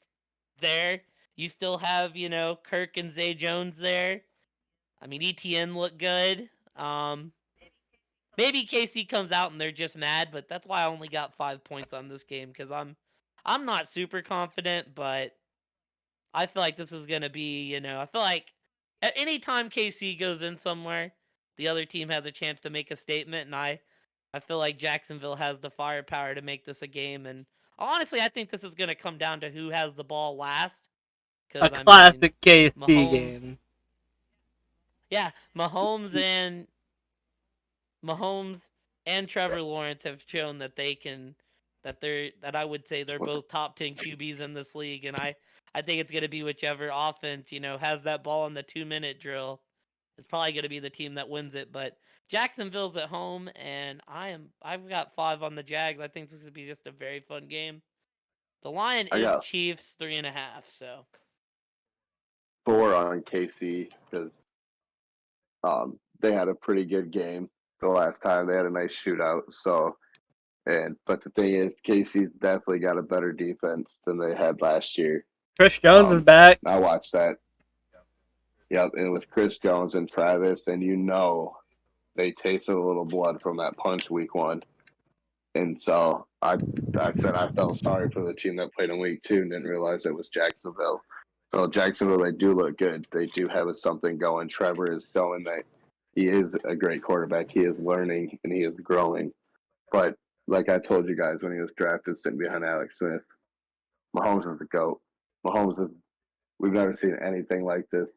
there. You still have, Kirk and Zay Jones there. I mean, ETN looked good. Maybe KC comes out and they're just mad, but that's why I only got 5 points on this game because I'm not super confident, but I feel like this is gonna be, I feel like at any time KC goes in somewhere, the other team has a chance to make a statement, and I feel like Jacksonville has the firepower to make this a game. And honestly, I think this is gonna come down to who has the ball last. A classic KC Mahomes, game. Yeah, Mahomes and Trevor Lawrence have shown that they can, that I would say they're both top 10 QBs in this league, and I think it's gonna be whichever offense has that ball in the 2-minute drill. It's probably gonna be the team that wins it. But Jacksonville's at home, and I've got 5 on the Jags. I think this is gonna be just a very fun game. The line is Chiefs 3.5. So 4 on KC because they had a pretty good game the last time. They had a nice shootout. So, but the thing is, KC's definitely got a better defense than they had last year. Chris Jones is back. I watched that. Yep, and with Chris Jones and Travis, and they tasted a little blood from that punch week 1. And so I said I felt sorry for the team that played in week 2 and didn't realize it was Jacksonville. So Jacksonville, they do look good. They do have something going. Trevor is showing that he is a great quarterback. He is learning and he is growing. But like I told you guys when he was drafted sitting behind Alex Smith, Mahomes is the GOAT. We've never seen anything like this.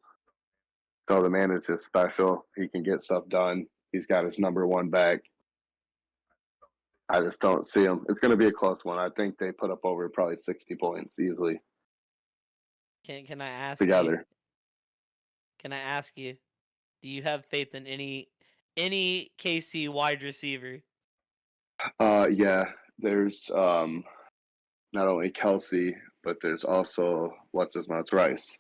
So the man is just special. He can get stuff done. He's got his number 1 back. I just don't see him. It's going to be a close one. I think they put up over probably 60 points easily. Can I ask together? You, can I ask you? Do you have faith in any KC wide receiver? Yeah. There's not only Kelsey, but there's also Rice,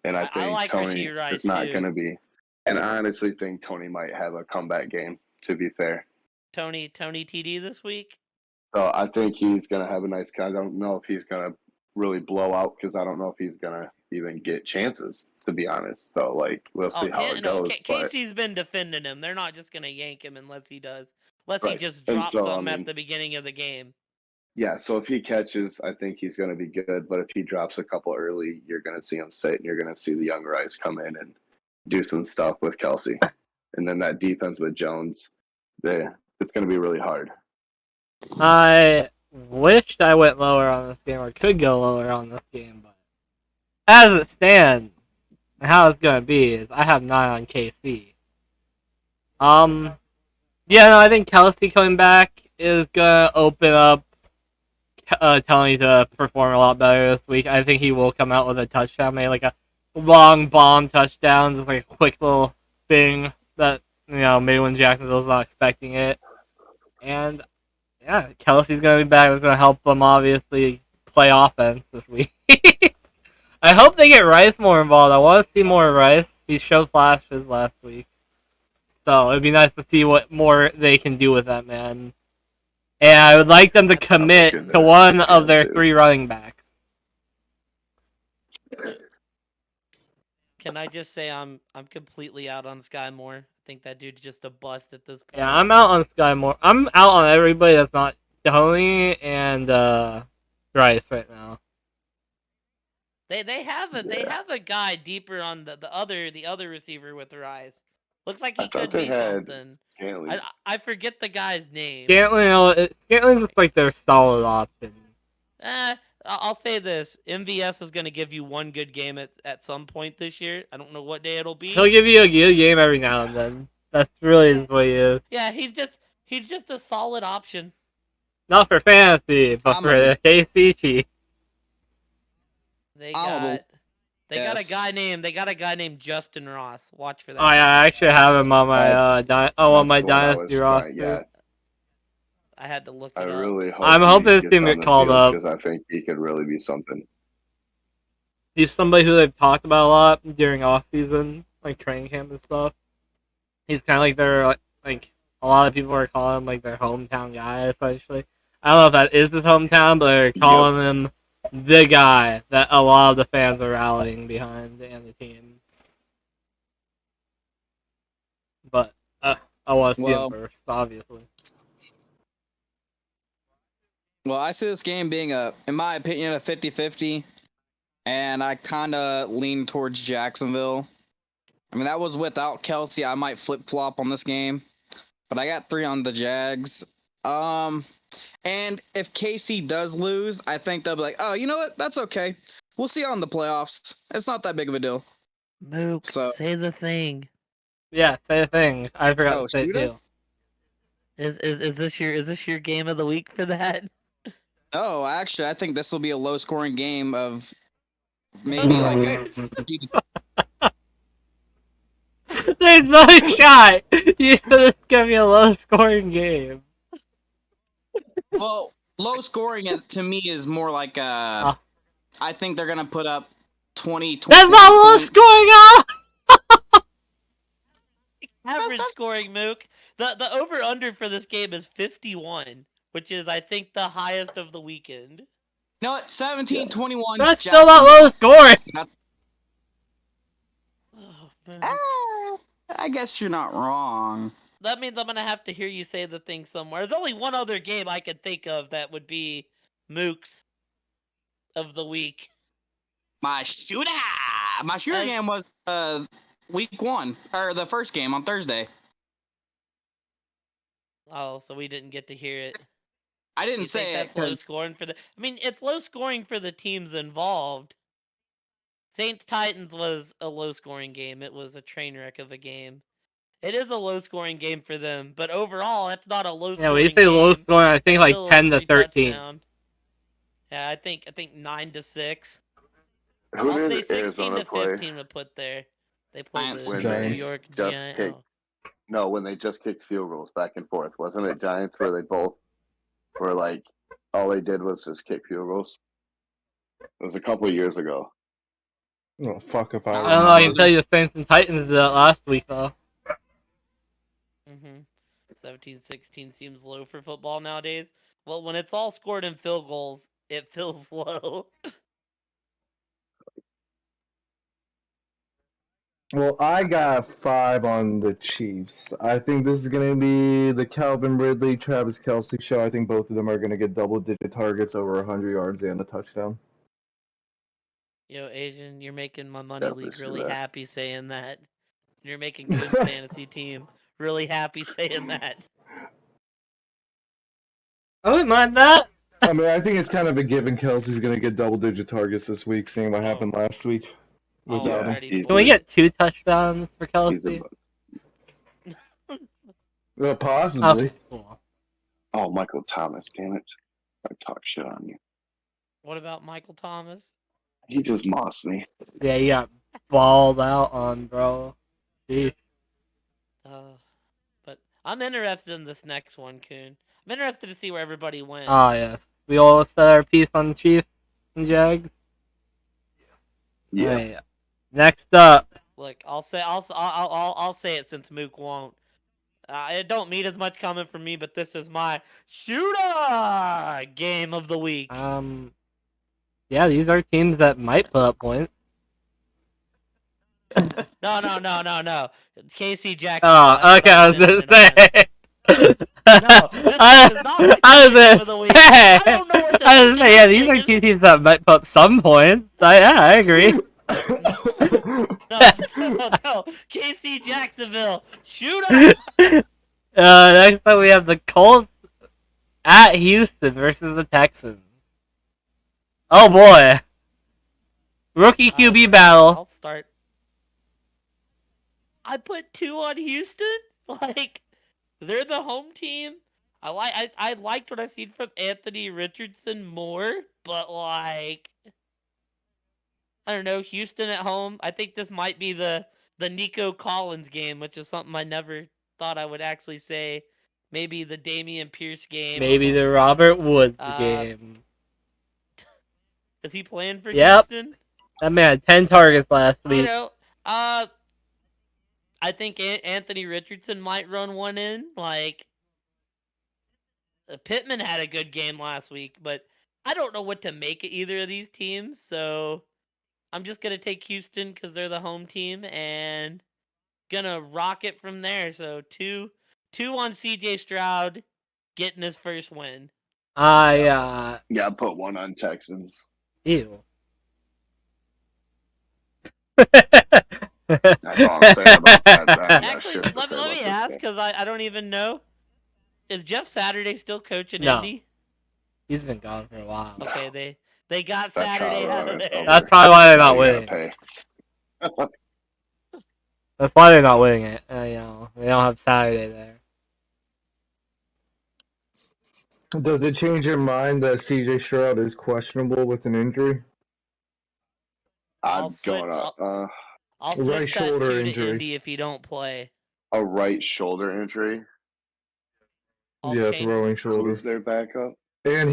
and I think I like Tony is not going to be. And I honestly think Tony might have a comeback game. To be fair. Tony TD this week? So I think he's going to have a nice. I don't know if he's going to really blow out because I don't know if he's going to even get chances, to be honest. So, we'll see how it goes. Casey's been defending him. They're not just going to yank him unless he does. Unless he just drops at the beginning of the game. Yeah, so if he catches, I think he's going to be good. But if he drops a couple early, you're going to see him sit, and you're going to see the young Rice come in and do some stuff with Kelsey. And then that defense with Jones, it's going to be really hard. I wished I went lower on this game, or could go lower on this game, but as it stands, how it's going to be is I have 9 on KC. Yeah, no, I think Kelsey coming back is gonna open up Tony to perform a lot better this week. I think he will come out with a touchdown, maybe like a long bomb touchdown, just like a quick little thing that maybe when Jacksonville's not expecting it. And yeah, Kelsey's gonna be back. It's gonna help them obviously play offense this week. I hope they get Rice more involved. I want to see more Rice. He showed flashes last week, so it'd be nice to see what more they can do with that man. And I would like them to commit to one of their 3 running backs. Can I just say I'm completely out on Sky Moore? I think that dude's just a bust at this point. Yeah, I'm out on Sky Moore. I'm out on everybody that's not Tony and Rice right now. They have a guy deeper on the other receiver with Rice. Looks like he could be something. I forget the guy's name. Scantling looks like their solid option. I'll say this: MVS is going to give you one good game at some point this year. I don't know what day it'll be. He'll give you a good game every now and then. That's really what he is. Yeah, he's just a solid option. Not for fantasy, but for the KC Chiefs. They got a guy named Justin Ross. Watch for that. Oh yeah, I actually have him on my dynasty roster. I had to look it up. Really hope I'm hoping this team get called up because I think he could really be something. He's somebody who they've talked about a lot during off season, like training camp and stuff. He's kind of like their like a lot of people are calling him like their hometown guy essentially. I don't know if that is his hometown, but they're calling him the guy that a lot of the fans are rallying behind and the team. But I want to see him first, obviously. Well, I see this game being in my opinion, a 50-50, and I kind of lean towards Jacksonville. I mean, that was without Kelsey. I might flip-flop on this game, but I got 3 on the Jags. And if KC does lose, I think they'll be like, oh, you know what? That's okay. We'll see on the playoffs. It's not that big of a deal. Mook, say the thing. Yeah, say the thing. I forgot to say it too. Is this your game of the week for that? No, actually, I think this will be a low-scoring game of maybe like There's no shot. You said it's gonna be a low-scoring game. Well, low scoring to me is more like I think they're gonna put up 20. That's not low scoring at Average scoring, Mook. The over under for this game is 51, which is I think the highest of the weekend. No, it's 17-21. That's still not low scoring. I guess you're not wrong. That means I'm going to have to hear you say the thing somewhere. There's only one other game I could think of that would be Mook's of the week. My shooter game was week 1, or the first game on Thursday. Oh, so we didn't get to hear it. I didn't say it. That's low scoring for the. I mean, it's low scoring for the teams involved. Saints Titans was a low scoring game. It was a train wreck of a game. It is a low scoring game for them, but overall, it's not a low scoring. Yeah, we say low scoring. I think like 10-13. Yeah, I think 9-6. I'll say 16-15 would put there. They played the New York Giants. No, when they just kicked field goals back and forth, wasn't it Giants where they both were like all they did was just kick field goals? It was a couple of years ago. Oh fuck if I don't know. I can tell you the Saints and Titans last week though. 17-16 seems low for football nowadays. Well, when it's all scored in field goals, it feels low. Well, I got 5 on the Chiefs. I think this is going to be the Calvin Ridley, Travis Kelce show. I think both of them are going to get double-digit targets over 100 yards and a touchdown. Yo, Asian, you're making my money league really happy saying that. You're making good fantasy team really happy saying that. I wouldn't mind that. I mean, I think it's kind of a given Kelsey's going to get double-digit targets this week, seeing what happened last week. Can we get 2 touchdowns for Kelsey? Well, possibly. Okay, cool. Oh, Michael Thomas, damn it. I talk shit on you. What about Michael Thomas? He just mossed me. Yeah, he got balled out on, bro. Jeez. But I'm interested in this next one, Coon. I'm interested to see where everybody went. Ah, yes. We all said our piece on the Chiefs and Jags. Yeah. Right. Next up. Look, I'll say it since Mook won't. It don't mean as much coming from me, but this is my shooter game of the week. Yeah, these are teams that might put up points. No. KC Jacksonville. Oh, okay, I was gonna say. No, this is not my game of the week. I don't know what I was gonna say, yeah, these are two teams that might put up some points. I agree. No. KC Jacksonville. Shooter! Next up we have the Colts at Houston versus the Texans. Oh boy. Rookie QB battle. I'll start. I put 2 on Houston. Like, they're the home team. I liked what I seen from Anthony Richardson more, but like, I don't know, Houston at home. I think this might be the Nico Collins game, which is something I never thought I would actually say. Maybe the Damian Pierce game. Maybe the Robert Woods game. Is he playing for Yep. Houston? That man had 10 targets last week. I think Anthony Richardson might run one in. Like, Pittman had a good game last week, but I don't know what to make of either of these teams, so I'm just going to take Houston because they're the home team and gonna rock it from there. So two on CJ Stroud getting his first win. Yeah, I put 1 on Texans. Ew. That's all I'm saying about that. Actually, let me ask, because I don't even know. Is Jeff Saturday still coaching Indy? He's been gone for a while. Okay, they got Saturday out of there. That's probably why they're not winning. That's why they're not winning it. They don't have Saturday there. Does it change your mind that CJ Stroud is questionable with an injury? I'll switch right shoulder that 2 injury. to Indy if you don't play. A right shoulder injury? Yes, rowing shoulder. Who's their backup? And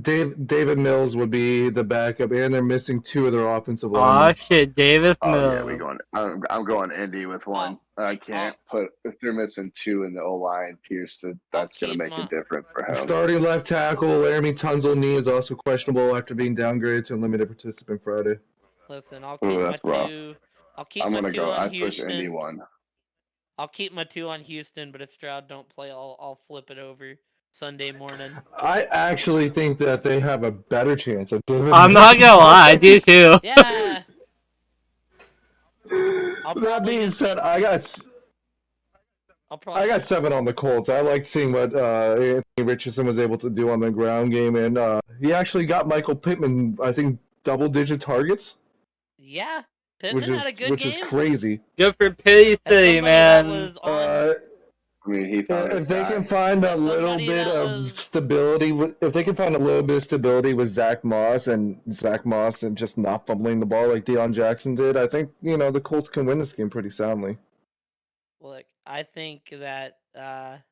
David Mills would be the backup, and they're missing 2 of their offensive Oh linemen. shit, Davis Mills. Yeah, I'm going Indy with 1. I can't put if they're missing 2 in the O line. Pierce, that's going to make a difference for him. Starting left tackle Laramie Tunsil knee is also questionable after being downgraded to a limited participant Friday. Listen, I'll keep my 2. I'm gonna go. on I Houston. switched Indy 1. I'll keep my 2 on Houston, but if Stroud don't play, I'll flip it over Sunday morning. I actually think that they have a better chance of doing it. I'm not gonna lie, I do too. Yeah. That being said, I got 7 on the Colts. I like seeing what Anthony Richardson was able to do on the ground game, and he actually got Michael Pittman, I think, double-digit targets. Yeah, Pittman had a good game. Which is crazy. Good for Pitty City, man. I mean, if they can find a little bit of stability, if they can find a little bit of stability with Zach Moss and just not fumbling the ball like Deion Jackson did, I think the Colts can win this game pretty soundly. Look, I think that I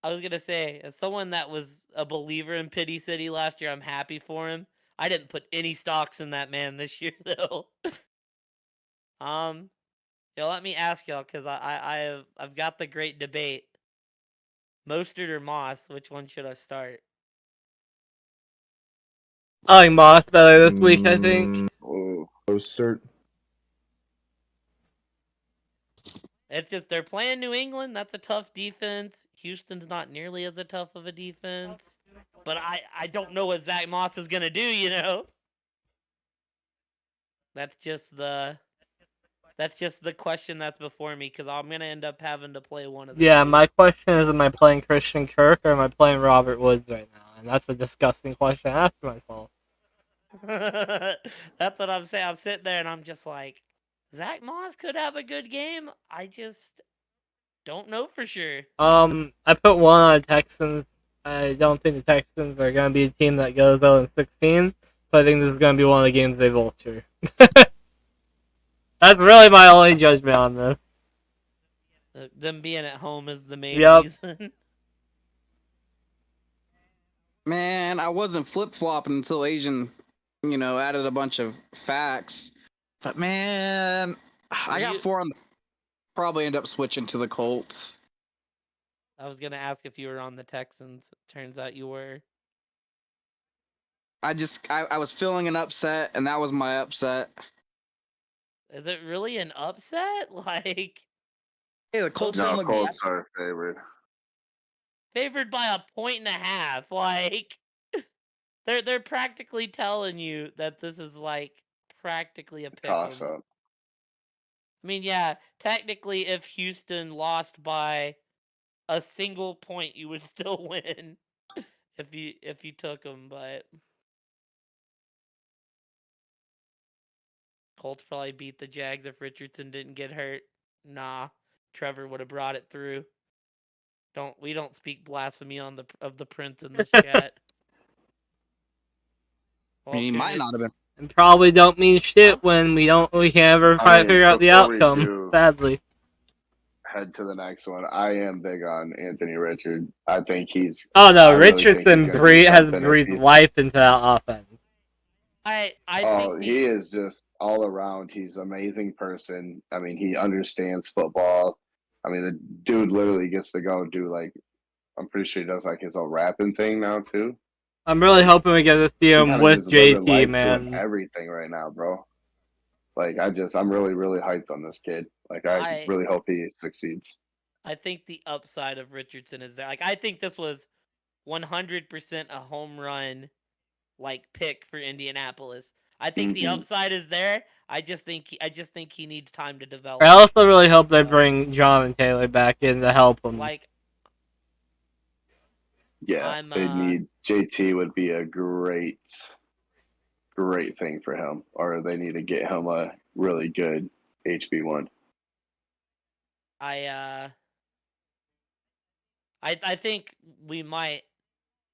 was gonna say, as someone that was a believer in Pity City last year, I'm happy for him. I didn't put any stocks in that man this year though. Let me ask y'all, because I've got the great debate. Mostert or Moss, which one should I start? I like Moss better this week, I think. Mostert. It's just they're playing New England. That's a tough defense. Houston's not nearly as tough of a defense. But I don't know what Zach Moss is gonna do. That's just the question that's before me, because I'm gonna end up having to play one of them. Yeah, my question is, am I playing Christian Kirk or am I playing Robert Woods right now? And that's a disgusting question to ask myself. That's what I'm saying. I'm sitting there and I'm just like, Zach Moss could have a good game. I just don't know for sure. I put one on Texans. I don't think the Texans are going to be a team that goes 0-16, so I think this is going to be one of the games they vulture. That's really my only judgment on this. Them being at home is the main reason. Man, I wasn't flip-flopping until Asian, added a bunch of facts. But man, I got 4 on probably end up switching to the Colts. I was gonna ask if you were on the Texans. Turns out you were. I was feeling an upset, and that was my upset. Is it really an upset? Like, hey, the Colts no, Colts are favored. Favored by 1.5. Like, they're practically telling you that this is like practically a pick 'em. Toss-up. I mean, yeah, technically, if Houston lost by a single point, you would still win if you took them. But Colts probably beat the Jags if Richardson didn't get hurt. Nah, Trevor would have brought it through. We don't speak blasphemy of the prince in this chat. Well, he might not have been. And probably don't mean shit when we can't ever figure out the outcome. Sadly. Head to the next one. I am big on Anthony Richard. I think he's. Oh no, Richardson has breathed life into that offense. I think he is just all around. He's an amazing person. I mean, he understands football. I mean, the dude literally gets to go do I'm pretty sure he does his own rapping thing now too. I'm really hoping we get to see him with JT, man. Everything right now, bro. I'm really, really hyped on this kid. I really hope he succeeds. I think the upside of Richardson is there. I think this was 100% a home run, pick for Indianapolis. I think the upside is there. I just think he needs time to develop. I also really hope they bring Jonathan Taylor back in to help him. Yeah, they need JT would be a great thing for him, or they need to get him a really good HB1. I think we might.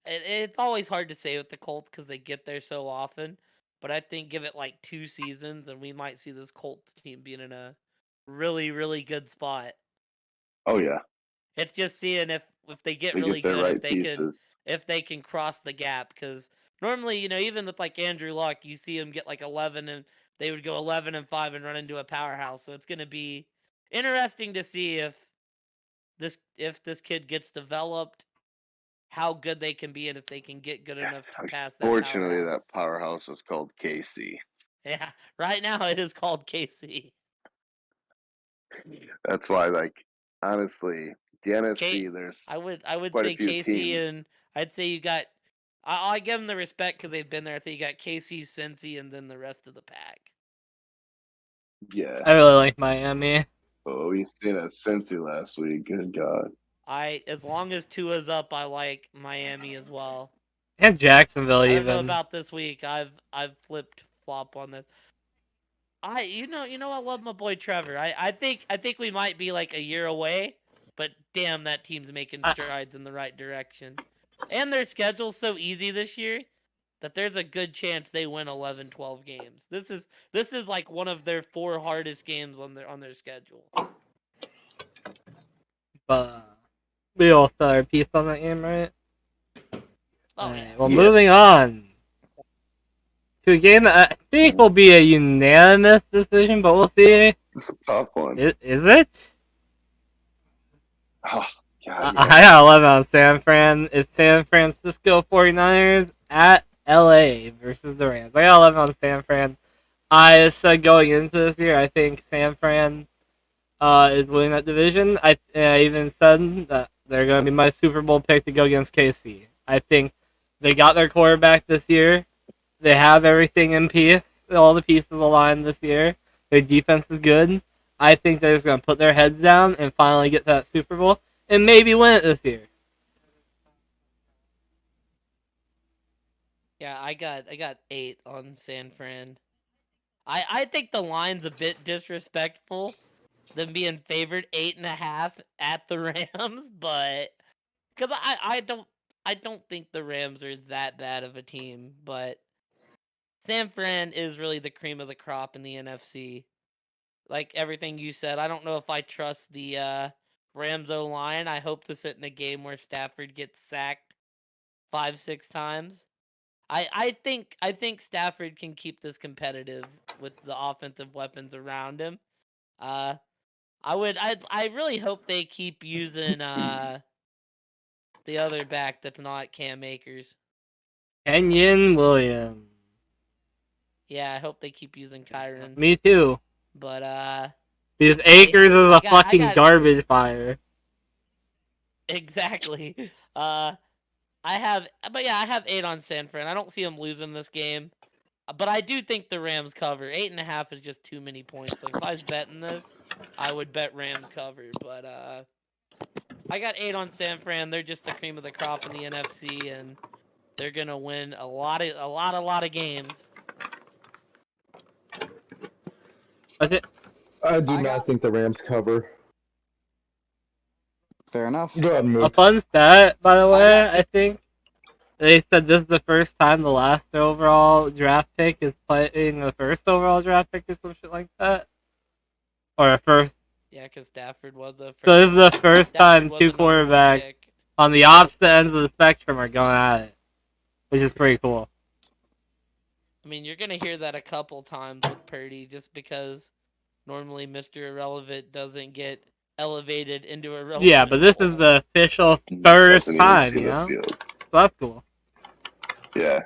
It's always hard to say with the Colts because they get there so often, but I think give it 2 seasons and we might see this Colts team being in a really, really good spot. Oh yeah. It's just seeing if they get really good, if they can cross the gap. Because normally, even with Andrew Luck, you see him get 11 and they would go 11-5 and run into a powerhouse. So it's going to be interesting to see if this kid gets developed, how good they can be, and if they can get good enough to pass that. Fortunately, that powerhouse is called KC. Yeah, right now it is called KC. That's why, honestly, the NFC, there's I would say KC teams. And I'd say you got. I give them the respect because they've been there. I'd say you got KC, Cincy, and then the rest of the pack. Yeah, I really like Miami. Oh, we seen a Cincy last week. Good God. As long as Tua's up, I like Miami as well. And Jacksonville even. I don't know about this week. I've flipped flop on this. I love my boy Trevor. I think we might be a year away, but damn, that team's making strides in the right direction. And their schedule's so easy this year that there's a good chance they win 11-12 games. This is one of their 4 hardest games on their schedule. But we all saw our piece on that game, right? Oh yeah. Well, moving on to a game that I think will be a unanimous decision, but we'll see. It's a tough one. Is it? Oh, God, I got 11 on San Fran. It's San Francisco 49ers at LA versus the Rams. I got 11 on San Fran. I said going into this year, I think San Fran is winning that division. I even said that they're going to be my Super Bowl pick to go against KC. I think they got their quarterback this year. They have everything in piece. All the pieces aligned this year. Their defense is good. I think they're just going to put their heads down and finally get to that Super Bowl and maybe win it this year. Yeah, I got 8 on San Fran. I think the line's a bit disrespectful, them being favored 8.5 at the Rams, but because I don't think the Rams are that bad of a team, but San Fran is really the cream of the crop in the NFC. Like everything you said, I don't know if I trust the Rams O line. I hope to sit in a game where Stafford gets sacked 5-6 times. I think Stafford can keep this competitive with the offensive weapons around him. I really hope they keep using the other back that's not Cam Akers. Kenyon Williams. Yeah, I hope they keep using Kyron. Me too. But because Akers is a fucking garbage fire. Exactly. I have 8 on San Fran. I don't see them losing this game. But I do think the Rams cover. 8.5 is just too many points. Like if I was betting this, I would bet Rams cover. But I got 8 on San Fran. They're just the cream of the crop in the NFC, and they're gonna win a lot of games. I do not think the Rams cover. Fair enough. Go ahead and move. A fun stat, by the way, I think they said this is the first time the last overall draft pick is playing the first overall draft pick or some shit like that. Or a first. Yeah, because Stafford was the first. So this is the first time two quarterbacks on the opposite ends of the spectrum are going at it, which is pretty cool. I mean, you're gonna hear that a couple times with Purdy, just because normally Mr. Irrelevant doesn't get elevated into a relevant. Yeah, but this is the official first time, you know? So that's cool. Yeah,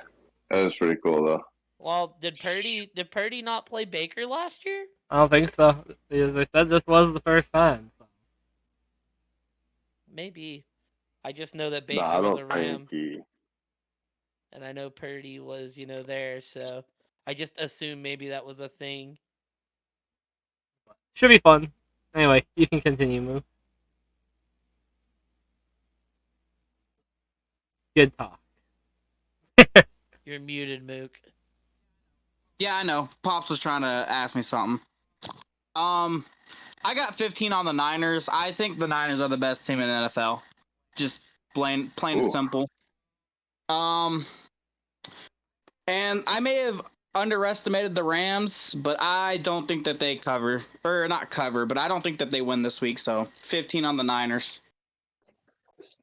that was pretty cool though. Well, did Purdy not play Baker last year? I don't think so. Because they said this was the first time. So. Maybe. I just know that Baker was a Ram. He... And I know Purdy was, there, so I just assumed maybe that was a thing. Should be fun. Anyway, you can continue, Moo. Good talk. You're muted, Mook. Yeah, I know. Pops was trying to ask me something. I got 15 on the Niners. I think the Niners are the best team in the NFL. Just plain and simple. And I may have underestimated the Rams, but I don't think that they cover. Or not cover, but I don't think that they win this week, so 15 on the Niners.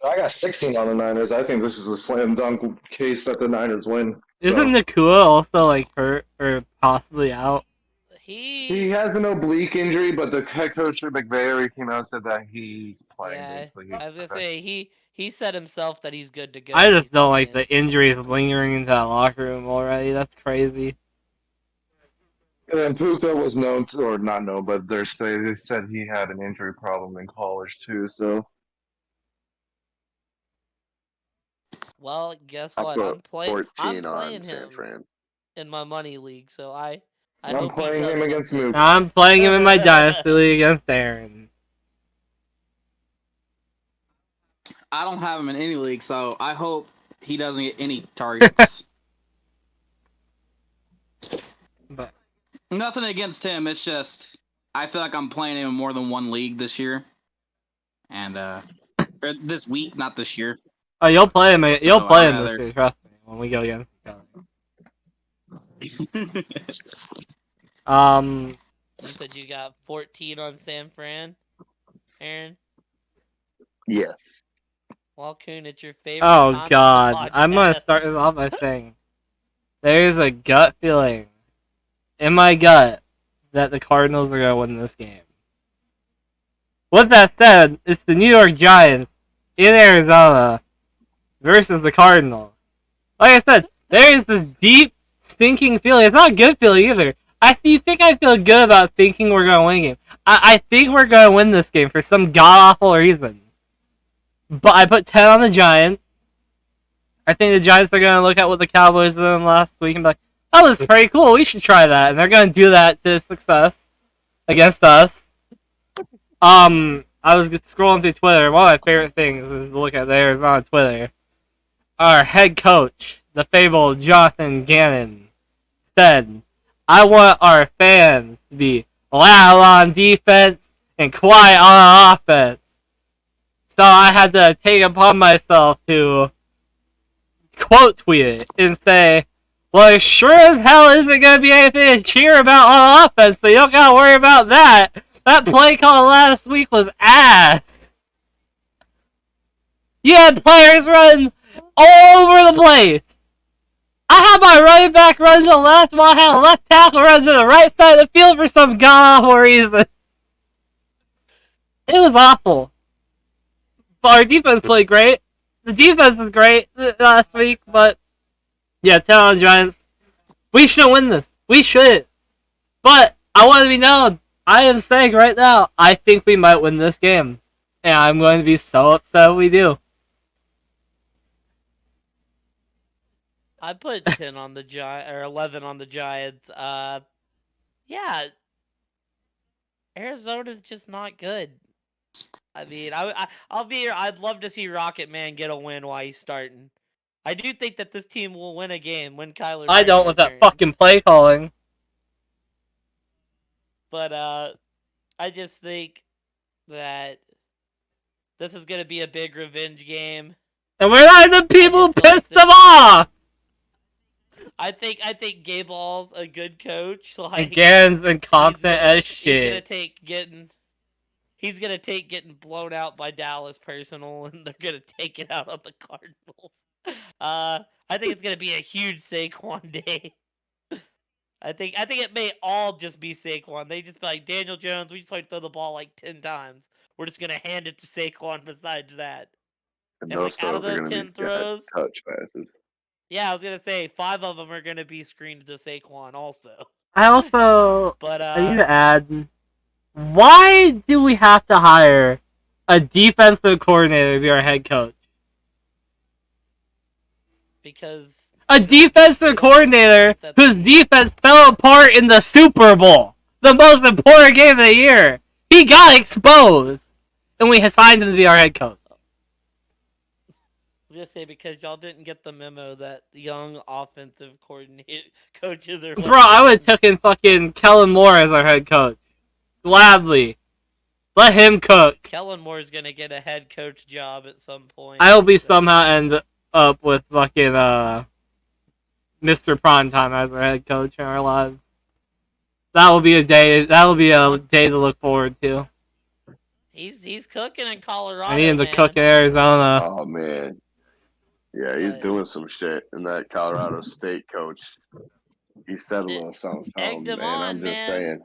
I got 16 on the Niners. I think this is a slam dunk case that the Niners win. Isn't Nakua also hurt or possibly out? He has an oblique injury, but the head coach for McVay came out and said that he's playing. Yeah, basically. I was gonna say he said himself that he's good to go. I just don't like the injuries lingering into that locker room already. That's crazy. And then Puka was known to, or not known, but they said he had an injury problem in college too. So. Well, guess what? I'm playing him in my money league, so I'm playing him against Mook. I'm playing him in my dynasty league against Aaron. I don't have him in any league, so I hope he doesn't get any targets. But nothing against him. It's just I feel like I'm playing him in more than one league this year, and or this week, not this year. Oh, you'll play him. You'll play him this year. Trust me. When we go against each other. You said you got 14 on San Fran, Aaron? Yeah. Well, Coon, it's your favorite. Oh, God. I'm going to start this off by saying there's a gut feeling in my gut that the Cardinals are going to win this game. With that said, it's the New York Giants in Arizona versus the Cardinals. Like I said, there is this deep, stinking feeling. It's not a good feeling either. You think I feel good about thinking we're going to win a game. I think we're going to win this game for some god-awful reason. But I put 10 on the Giants. I think the Giants are going to look at what the Cowboys did last week and be like, that was pretty cool. We should try that. And they're going to do that to success against us. I was scrolling through Twitter. One of my favorite things is to look at theirs on Twitter. Our head coach, the fabled Jonathan Gannon, said, I want our fans to be loud on defense and quiet on offense. So I had to take it upon myself to quote tweet it and say, well, it sure as hell isn't going to be anything to cheer about on offense, so you don't got to worry about that. That play call last week was ass. You had players running all over the place. I had my running back run to the left while I had a left tackle run to the right side of the field for some god-awful reason. It was awful. But our defense played great. The defense was great last week, but yeah, 10 on the Giants. We should win this. We should. But I want to be known. I am saying right now, I think we might win this game. And I'm going to be so upset if we do. I put 10 on the or 11 on the Giants. Yeah, Arizona's just not good. I mean, I'll be here. I'd love to see Rocket Man get a win while he's starting. I do think that this team will win a game when Kyler. I don't with that fucking play calling. But I just think that this is gonna be a big revenge game. And we're not the people who pissed them off. I think Gayball's a good coach. Like, and Gan's incompetent as shit. He's gonna take getting blown out by Dallas personal, and they're gonna take it out on the Cardinals. I think it's gonna be a huge Saquon day. I think it may all just be Saquon. They just be like, Daniel Jones, we just like to throw the ball like 10 times. We're just gonna hand it to Saquon besides that. And like out of those 10 throws, touch passes. Yeah, I was gonna say 5 of them are gonna be screened to Saquon also. I need to add, why do we have to hire a defensive coordinator to be our head coach? Because a defensive coordinator whose defense fell apart in the Super Bowl, the most important game of the year. He got exposed, and we assigned him to be our head coach. Just say because y'all didn't get the memo that young offensive coaches are. Bro, I would have taken fucking Kellen Moore as our head coach. Gladly. Let him cook. Kellen Moore's gonna get a head coach job at some point. I hope we somehow end up with fucking Mr. Primetime as our head coach in our lives. That will be a day. That will be a day to look forward to. He's cooking in Colorado. I need him to cook in Arizona. Oh man. Yeah, he's doing some shit. And that Colorado State coach, he said a little something, man. I'm just saying.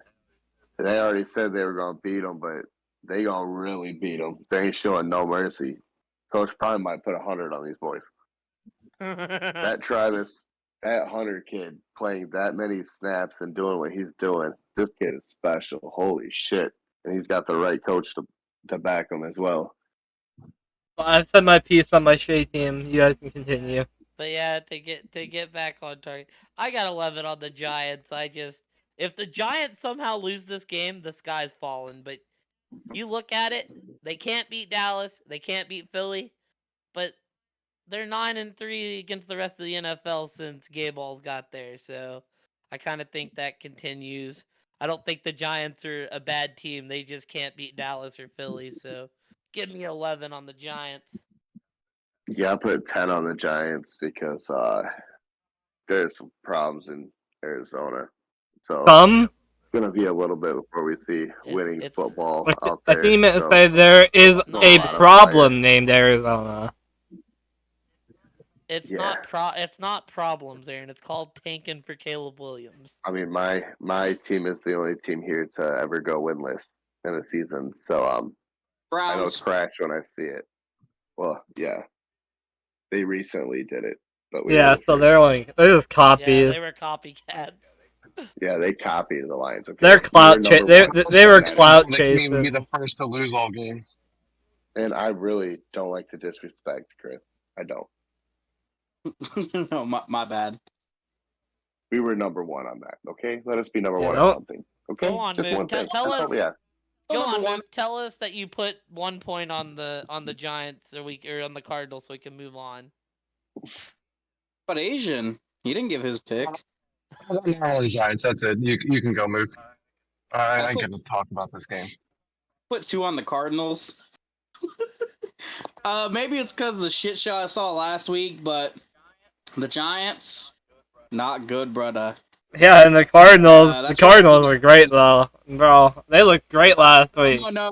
They already said they were going to beat him, but they going to really beat him. They ain't showing no mercy. Coach probably might put 100 on these boys. That Hunter kid playing that many snaps and doing what he's doing, this kid is special. Holy shit. And he's got the right coach to back him as well. I've said my piece on my shade team. You guys can continue. But yeah, to get back on target, I got 11 on the Giants. If the Giants somehow lose this game, the sky's falling. But you look at it, they can't beat Dallas, they can't beat Philly, but they're 9-3 against the rest of the NFL since Gayball's got there. So I kind of think that continues. I don't think the Giants are a bad team. They just can't beat Dallas or Philly. So give me 11 on the Giants. Yeah, I put 10 on the Giants because there's some problems in Arizona. So it's going to be a little bit before we see winning football out there. I think you meant to say there is a problem named Arizona. It's not problems, Aaron. It's called tanking for Caleb Williams. I mean, my team is the only team here to ever go winless in a season. So I know trash when I see it. Well, yeah. They recently did it. But so they're just copies. Yeah, they were copycats. Yeah, they copied the Lions. Okay? They're clout chasing. They were clout chasing. They can be the first to lose all games. And I really don't like to disrespect Chris. I don't. No, my bad. We were number one on that. Okay, let us be number one on something. Okay, go on, just Moon. one thing. Tell us. Yeah. Go on, Moon. Tell us that you put 1 point on the Giants or on the Cardinals, so we can move on. But Asian, he didn't give his pick. Not only Giants. That's it. You can go, Mook. I ain't gonna talk about this game. Put 2 on the Cardinals. Maybe it's because of the shit show I saw last week, but the Giants, not good, brother. Yeah, and the Cardinals were great though, bro. They looked great last week. No,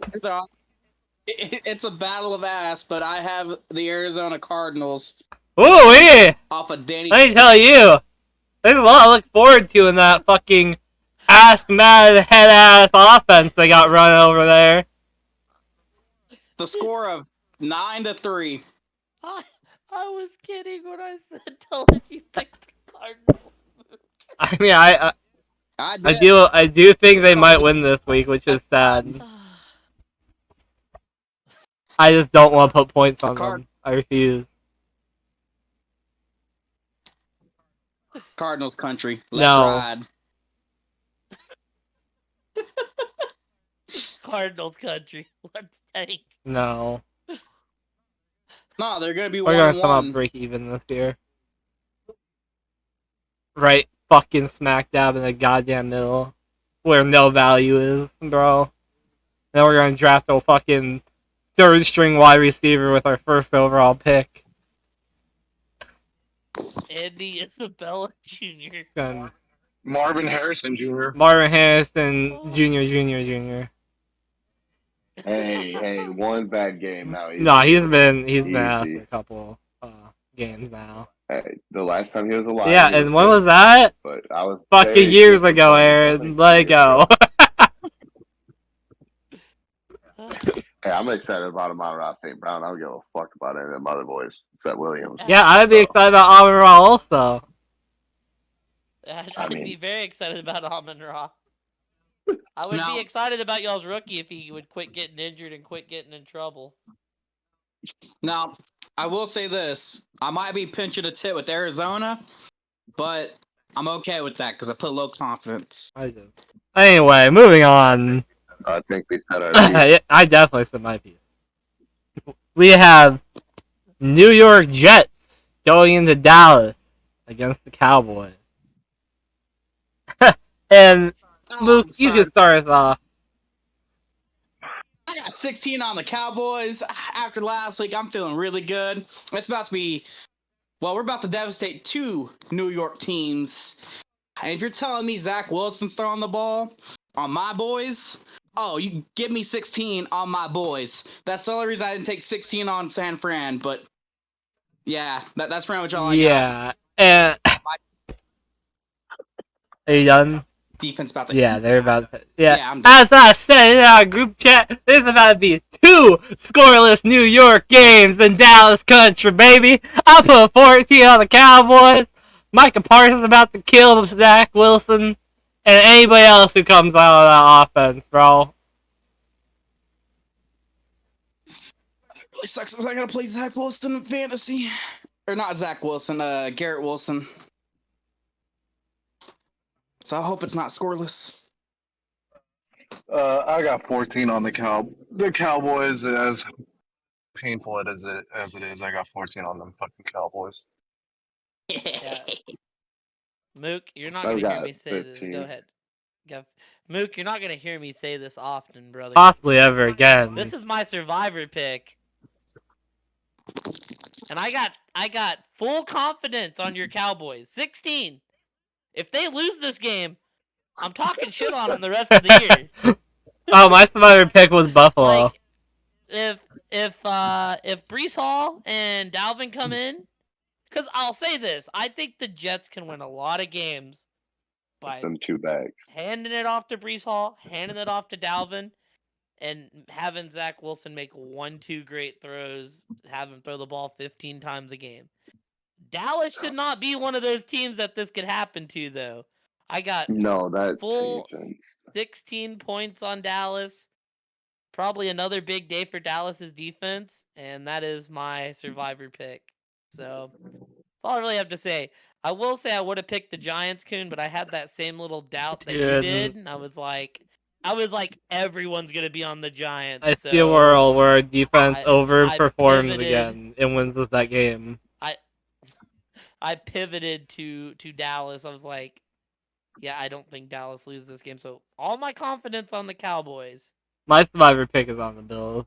it's a battle of ass, but I have the Arizona Cardinals. Ooh, off of Danny. Let me tell you, there's a lot to look forward to in that fucking ass mad head ass offense they got run over there. The score of 9-3. I was kidding when I said told you picked the Cardinals. I mean, I do think they might win this week, which is sad. I just don't want to put points on them. I refuse. Cardinals country. Let's ride. Cardinals country. Let's take. No. No, they're gonna be 1-1. We're gonna somehow break even this year. Right fucking smack dab in the goddamn middle. Where no value is, bro. Then we're gonna draft a fucking third string wide receiver with our first overall pick. Andy Isabella Jr. Marvin Harrison Jr. Marvin Harrison Jr. Hey, one bad game now. He's been asked a couple games now. Hey, the last time he was alive. Yeah, and when was that? But I was fucking years ago, Aaron. Let it go. Hey, I'm excited about Amon-Ra St. Brown. I don't give a fuck about any of them other boys except Williams. Yeah, I'd be excited about Amon-Ra also. I'd be very excited about Amon-Ra. I would be excited about y'all's rookie if he would quit getting injured and quit getting in trouble. Now, I will say this. I might be pinching a tit with Arizona, but I'm okay with that because I put low confidence. I do. Anyway, moving on. I think we said our piece. I definitely said my piece. We have New York Jets going into Dallas against the Cowboys. And Luke, you can start us off. I got 16 on the Cowboys. After last week, I'm feeling really good. It's about to be, we're about to devastate 2 New York teams. And if you're telling me Zach Wilson's throwing the ball on my boys, you give me 16 on my boys. That's the only reason I didn't take 16 on San Fran, but yeah, that's pretty much all I got. Yeah, and are you done? Defense about to. Yeah, they're about to. Yeah, I'm done. as I said in our group chat, there's about to be 2 scoreless New York games in Dallas country, baby. I put 14 on the Cowboys. Micah Parsons about to kill Zach Wilson, and anybody else who comes out of that offense, bro. It really sucks because I gotta play Zach Wilson in fantasy, or not Zach Wilson, Garrett Wilson. So I hope it's not scoreless. I got 14 on the Cowboys. As painful as it is, I got 14 on them fucking Cowboys. Yeah. Mook, you're not gonna hear me say 15. This. Go ahead. Mook, you're not gonna hear me say this often, brother. Possibly ever again. This is my survivor pick. And I got full confidence on your Cowboys. 16. If they lose this game, I'm talking shit on them the rest of the year. Oh, my survivor pick was Buffalo. Like, if Breece Hall and Dalvin come in, because I'll say this, I think the Jets can win a lot of games by them 2 bags, handing it off to Breece Hall, handing it off to Dalvin, and having Zach Wilson make 1-2 great throws, have him throw the ball 15 times a game. Dallas should not be one of those teams that this could happen to, though. I got full 16 points on Dallas. Probably another big day for Dallas's defense, and that is my survivor pick. So that's all I really have to say. I will say I would have picked the Giants, Coon, but I had that same little doubt that you did, and I was like, everyone's gonna be on the Giants. I see a world where our defense overperforms again and wins us that game. I pivoted to Dallas. I was like, Yeah, I don't think Dallas loses this game. So all my confidence on the Cowboys. My survivor pick is on the Bills.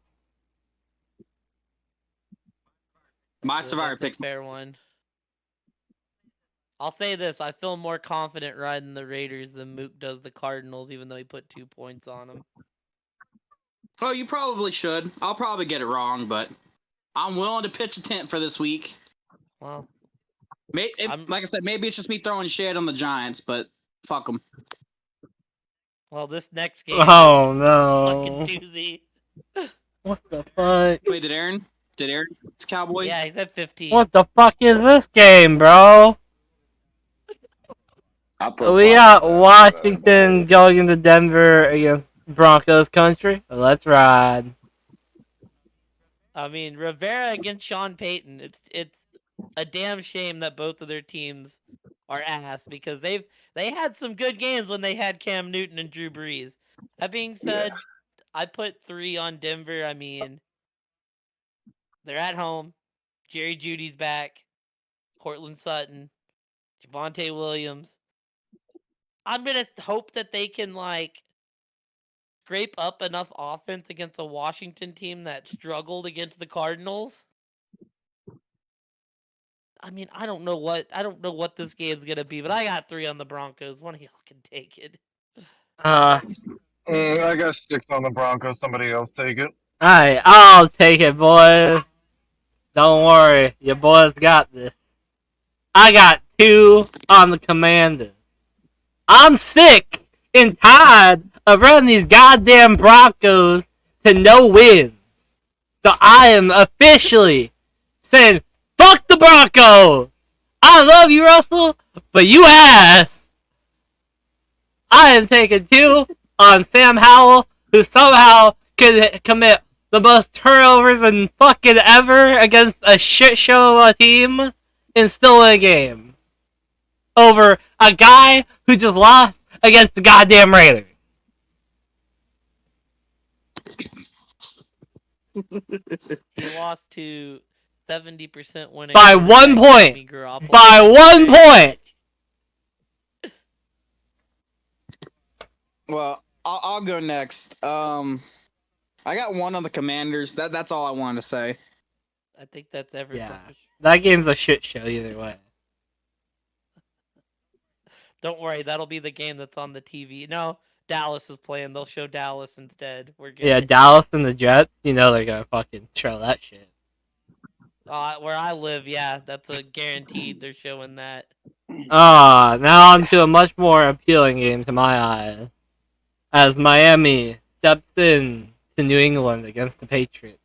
My survivor That's a pick's fair one. I'll say this: I feel more confident riding the Raiders than Mook does the Cardinals, even though he put 2 points on them. Oh, you probably should. I'll probably get it wrong, but I'm willing to pitch a tent for this week. Well, like I said, maybe it's just me throwing shade on the Giants, but fuck them. Well, this next game Oh is no! fucking doozy. What the fuck? Wait, did Aaron? It's Cowboys? Yeah, he's at 15. What the fuck is this game, bro? We got Washington going into Denver against Broncos country. Let's ride. I mean, Rivera against Sean Payton. It's a damn shame that both of their teams are ass because they had some good games when they had Cam Newton and Drew Brees. That being said, I put 3 on Denver. I mean, they're at home. Jerry Judy's back. Cortland Sutton, Javonte Williams. I'm gonna hope that they can scrape up enough offense against a Washington team that struggled against the Cardinals. I mean, I don't know what this game's gonna be, but I got 3 on the Broncos. One of y'all can take it. I got 6 on the Broncos. Somebody else take it. Alright, I'll take it, boys. Don't worry, your boys got this. I got 2 on the Commanders. I'm sick and tired of running these goddamn Broncos to no wins. So I am officially saying, fuck the Broncos! I love you, Russell, but you ass! I am taking 2 on Sam Howell, who somehow could commit the most turnovers in fucking ever against a shit show of a team and still win a game. Over a guy who just lost against the goddamn Raiders. He lost to 70% winning by 1 point. By 1 point. Well, I'll go next. I got 1 on the Commanders. That's all I wanted to say. I think that's everybody. Yeah, that game's a shit show either way. Don't worry, that'll be the game that's on the TV. No, Dallas is playing. They'll show Dallas instead. We're good. Yeah, Dallas and the Jets, you know they're gonna fucking show that shit. Where I live, yeah, that's a guaranteed. They're showing that. Now on to a much more appealing game to my eyes. As Miami steps in to New England against the Patriots.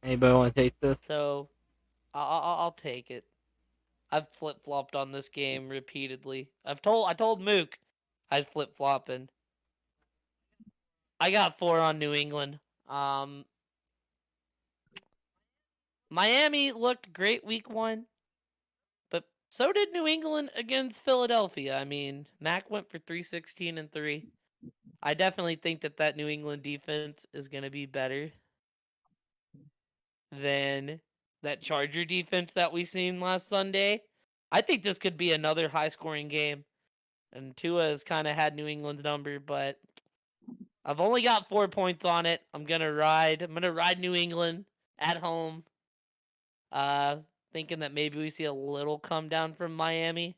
Anybody want to take this? So, I'll take it. I've flip flopped on this game repeatedly. I told Mook I'd flip flopping. I got 4 on New England. Miami looked great week 1, but so did New England against Philadelphia. I mean, Mac went for 316 and 3. I definitely think that New England defense is going to be better than that Charger defense that we seen last Sunday. I think this could be another high-scoring game. And Tua has kind of had New England's number, but I've only got 4 points on it. I'm gonna ride New England at home. Thinking that maybe we see a little come down from Miami.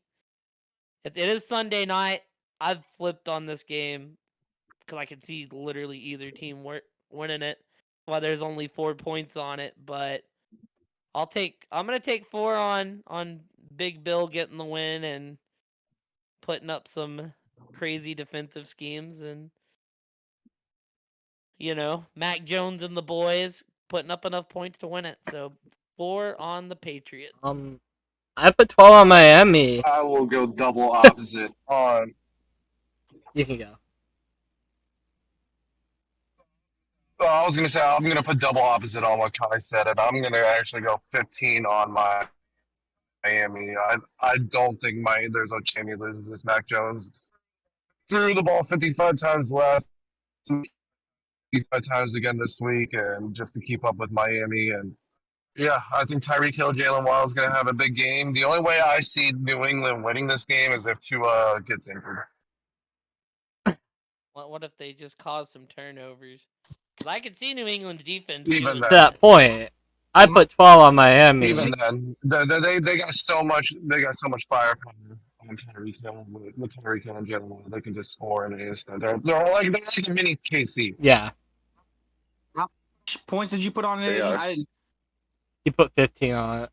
If it is Sunday night, I've flipped on this game because I can see literally either team winning it. While there's only 4 points on it, but I'm gonna take 4 on Big Bill getting the win and putting up some crazy defensive schemes, and Mac Jones and the boys putting up enough points to win it. So 4 on the Patriots. I put 12 on Miami. I will go double opposite on. You can go. I was gonna say I'm gonna put double opposite on what Kai said, and I'm gonna actually go 15 on Miami. I don't think there's no chance he loses this. Mac Jones threw the ball 55 times last week, 55 times again this week, and just to keep up with Miami, and Yeah, I think Tyreek Hill, Jalen Waddle is going to have a big game. The only way I see New England winning this game is if Tua gets injured. What if they just cause some turnovers? Because I could see New England's defense Even doing then. To that point, I put 12 on Miami. Even then, they got so much firepower on Tyreek Hill with Tyreek Hill and Jalen Waddle. They can just score in an instant. They're like a mini KC. Yeah. How much points did you put on it? They are. I didn't. You put 15 on it.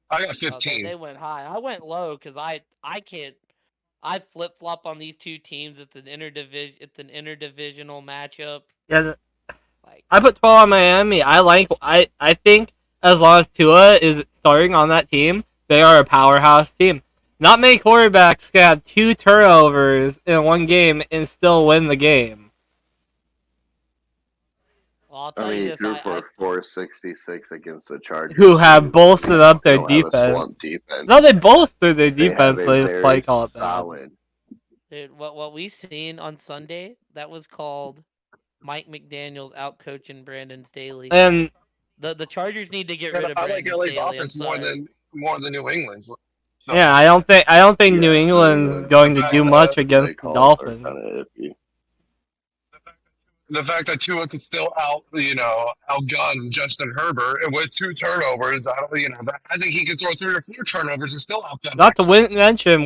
I got 15. They went high. I went low because I can't. I flip flop on these two teams. It's an interdivisional matchup. Yeah. I put 12 on Miami. I think as long as Tua is starting on that team, they are a powerhouse team. Not many quarterbacks can have 2 turnovers in one game and still win the game. Well, I'll tell you this. He threw for 466 against the Chargers, who have bolstered up their defense. defense. No, they bolstered their defense. They just play call it bad. Dude, what we seen on Sunday, that was called Mike McDaniel's outcoaching Brandon Staley. And the Chargers need to get rid of Brandon Staley. I like LA's offense more than New England's. So. Yeah, I don't think New England's going to do much against the Dolphins. The fact that Tua could still outgun Justin Herbert with 2 turnovers, I think he could throw 3 or 4 turnovers and still outgun. Not to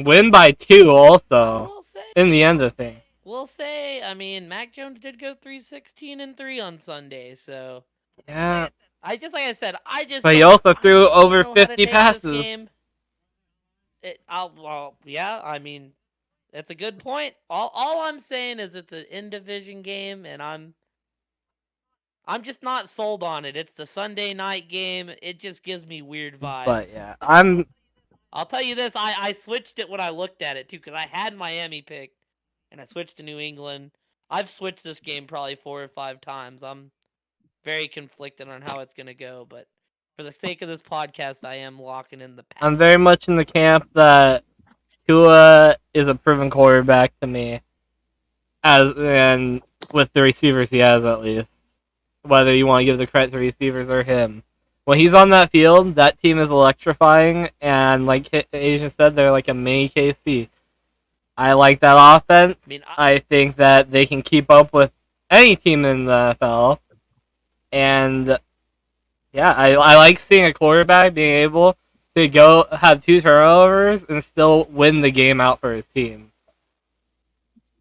win by 2 also in the end of things. We'll say, I mean, Mac Jones did go 316-3 on Sunday, so yeah. Like I said, But he also threw over 50 passes. Yeah, I mean, that's a good point. All I'm saying is it's an in-division game, and I'm just not sold on it. It's the Sunday night game. It just gives me weird vibes. But yeah, I'll tell you this. I switched it when I looked at it too, because I had Miami picked, and I switched to New England. I've switched this game probably 4 or 5 times. I'm very conflicted on how it's gonna go, but for the sake of this podcast, I am locking in the Pats. I'm very much in the camp that Tua is a proven quarterback to me, and with the receivers he has at least. Whether you want to give the credit to receivers or him, when he's on that field, that team is electrifying, and like Asian said, they're like a mini KC. I like that offense. I think that they can keep up with any team in the NFL, and yeah, I like seeing a quarterback being able to go have 2 turnovers and still win the game out for his team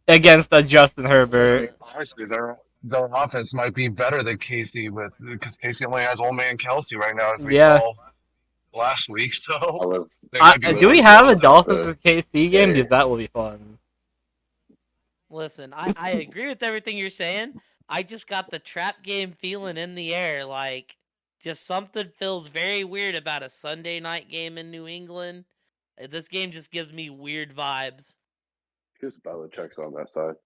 against a Justin Herbert. Honestly, their offense might be better than KC because KC only has old man Kelsey right now, as we saw last week. So do we have a Dolphins with KC game? Because that will be fun. Listen, I agree with everything you're saying. I just got the trap game feeling in the air, like just something feels very weird about a Sunday night game in New England. This game just gives me weird vibes. Because Belichick's on that side.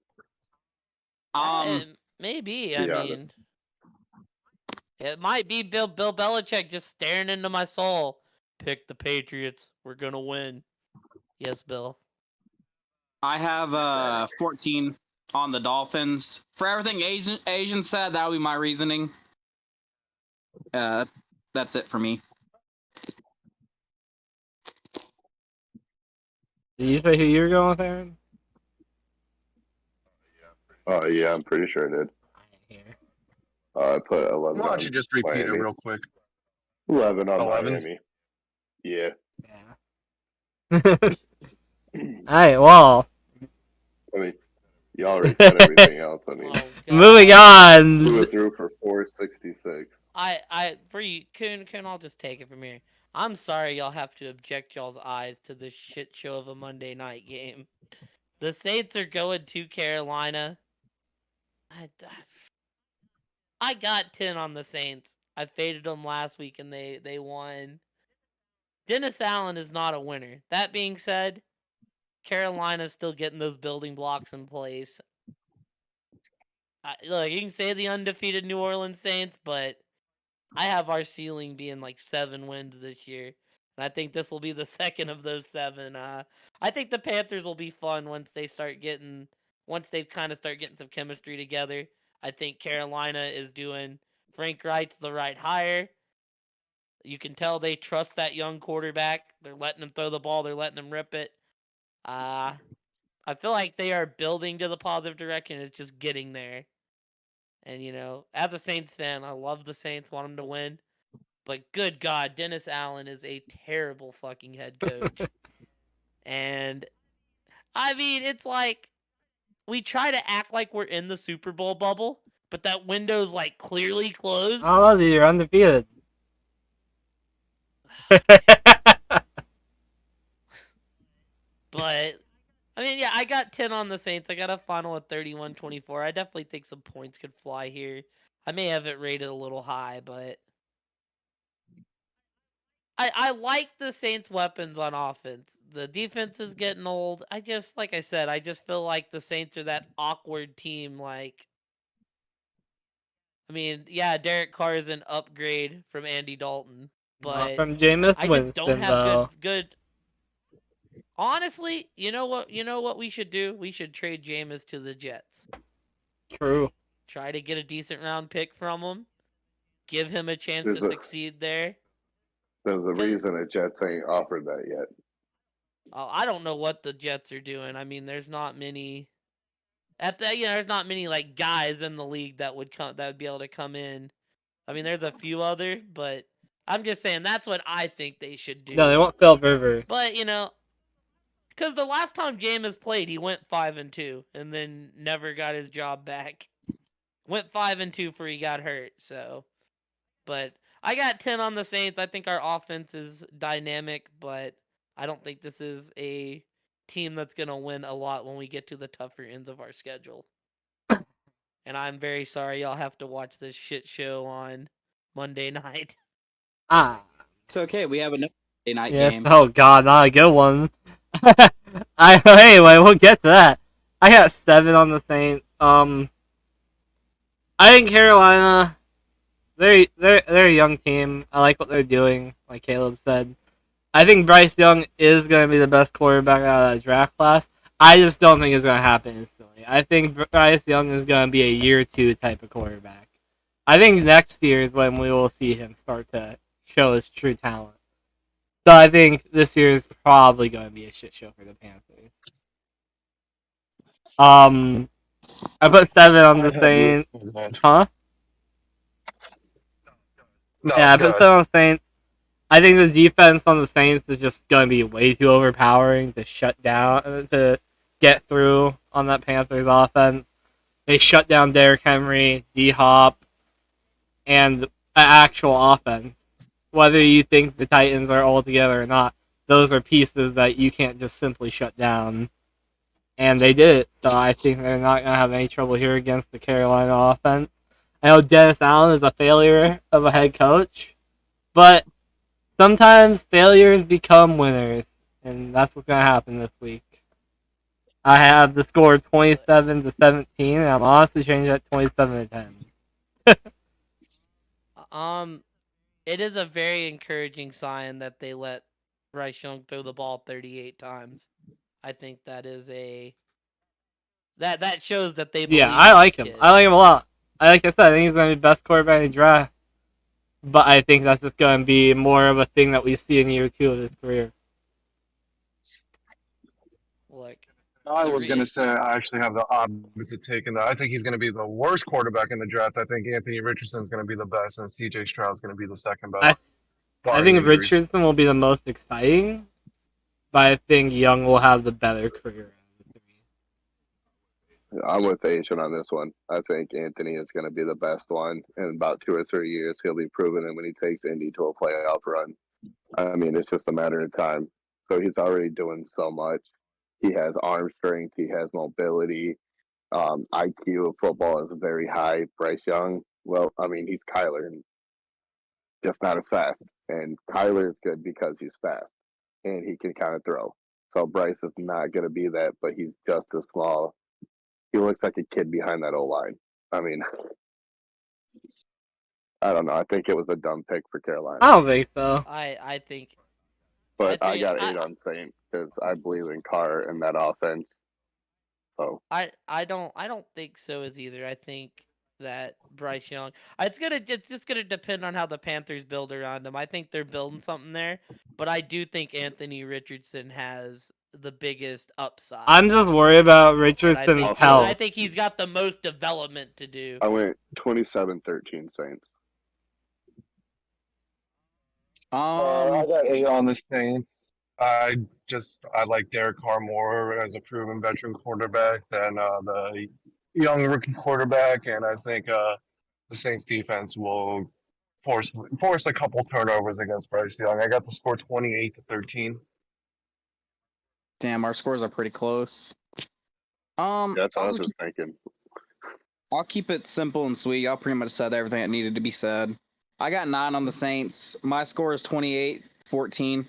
Maybe. I mean, it might be Bill Belichick just staring into my soul. Pick the Patriots. We're gonna win. Yes, Bill. I have 14 on the Dolphins. For everything Asian said, that would be my reasoning. That's it for me. Did you say who you were going with, Aaron? Oh, yeah, I'm pretty sure I did. I put 11. Why don't you just repeat it real quick? 11 on Miami. Yeah. Alright, well. I mean, you already said everything else. I mean, moving on. Who threw for 466? For you, Kun, I'll just take it from here. I'm sorry y'all have to object y'all's eyes to this shit show of a Monday night game. The Saints are going to Carolina. I got 10 on the Saints. I faded them last week and they won. Dennis Allen is not a winner. That being said, Carolina's still getting those building blocks in place. Look, you can say the undefeated New Orleans Saints, but I have our ceiling being like 7 wins this year. And I think this will be the second of those 7. I think the Panthers will be fun once they kind of start getting some chemistry together. I think Carolina is doing Frank Wright's the right hire. You can tell they trust that young quarterback. They're letting him throw the ball. They're letting him rip it. I feel like they are building to the positive direction. It's just getting there. And, as a Saints fan, I love the Saints, want them to win. But good God, Dennis Allen is a terrible fucking head coach. And, I mean, it's like, we try to act like we're in the Super Bowl bubble, but that window's, like, clearly closed. Oh, you're undefeated. But, I mean, yeah, I got 10 on the Saints. I got a final of 31-24. I definitely think some points could fly here. I may have it rated a little high, but I like the Saints' weapons on offense. The defense is getting old. Like I said, I just feel like the Saints are that awkward team. Like, I mean, yeah, Derek Carr is an upgrade from Andy Dalton, Not but from Jameis I just don't Winston, have though. good. Honestly, you know what? You know what we should do? We should trade Jameis to the Jets. True. Try to get a decent round pick from him. Give him a chance to succeed there. There's a reason the Jets ain't offered that yet. I don't know what the Jets are doing. I mean, there's not many there's not many like guys in the league that would be able to come in. I mean, there's a few other, but I'm just saying that's what I think they should do. No, they won't Phil Rivers. But because the last time Jameis played, he went 5-2 and then never got his job back. Went 5-2 before he got hurt. So, but I got 10 on the Saints. I think our offense is dynamic, but I don't think this is a team that's going to win a lot when we get to the tougher ends of our schedule. And I'm very sorry y'all have to watch this shit show on Monday night. It's okay. We have another Monday night game. Oh God, not a good one. Anyway, we'll get to that. I got 7 on the Saints. I think Carolina, they're a young team. I like what they're doing, like Caleb said. I think Bryce Young is going to be the best quarterback out of that draft class. I just don't think it's going to happen instantly. I think Bryce Young is going to be a year 2 type of quarterback. I think next year is when we will see him start to show his true talent. So I think this year is probably going to be a shit show for the Panthers. I put 7 on the Saints. Huh? No, yeah, I put 7 on the Saints. I think the defense on the Saints is just going to be way too overpowering to shut down, to get through on that Panthers offense. They shut down Derrick Henry, D-Hop, and the actual offense. Whether you think the Titans are all together or not, those are pieces that you can't just simply shut down. And they did it, so I think they're not going to have any trouble here against the Carolina offense. I know Dennis Allen is a failure of a head coach, but sometimes failures become winners, and that's what's going to happen this week. I have the score 27-17, and I'm honestly changing that 27-10. It is a very encouraging sign that they let Bryce Young throw the ball 38 times. I think that is that shows that they believe. Yeah, I like him. I like him a lot. Like I said, I think he's going to be the best quarterback in the draft. But I think that's just going to be more of a thing that we see in year 2 of his career. I was going to say I actually have the opposite take in that. I think he's going to be the worst quarterback in the draft. I think Anthony Richardson's going to be the best, and C.J. Stroud's going to be the second best. I think Richardson will be the most exciting, but I think Young will have the better career. I'm with Asian on this one. I think Anthony is going to be the best one. In about 2 or 3 years, he'll be proven it when he takes Indy to a playoff run. I mean, it's just a matter of time. So he's already doing so much. He has arm strength. He has mobility. IQ of football is very high. Bryce Young, well, I mean, he's Kyler, just not as fast. And Kyler is good because he's fast and he can kind of throw. So Bryce is not going to be that, but he's just as small. He looks like a kid behind that O-line. I mean, I don't know. I think it was a dumb pick for Carolina. I don't think so. I think. But I got 8 on Saint because I believe in Carr and that offense. So I don't think so as either. I think that Bryce Young. It's just gonna depend on how the Panthers build around him. I think they're building something there, but I do think Anthony Richardson has the biggest upside. I'm just worried about Richardson's health. I think he's got the most development to do. I went 27-13 Saints. I got 8 on the Saints. I like Derek Carr more as a proven veteran quarterback than the young rookie quarterback, and I think the Saints defense will force a couple turnovers against Bryce Young. I got the score 28-13. Damn, our scores are pretty close. That's what I was just thinking. I'll keep it simple and sweet. Y'all pretty much said everything that needed to be said. I got 9 on the Saints. My score is 28-14.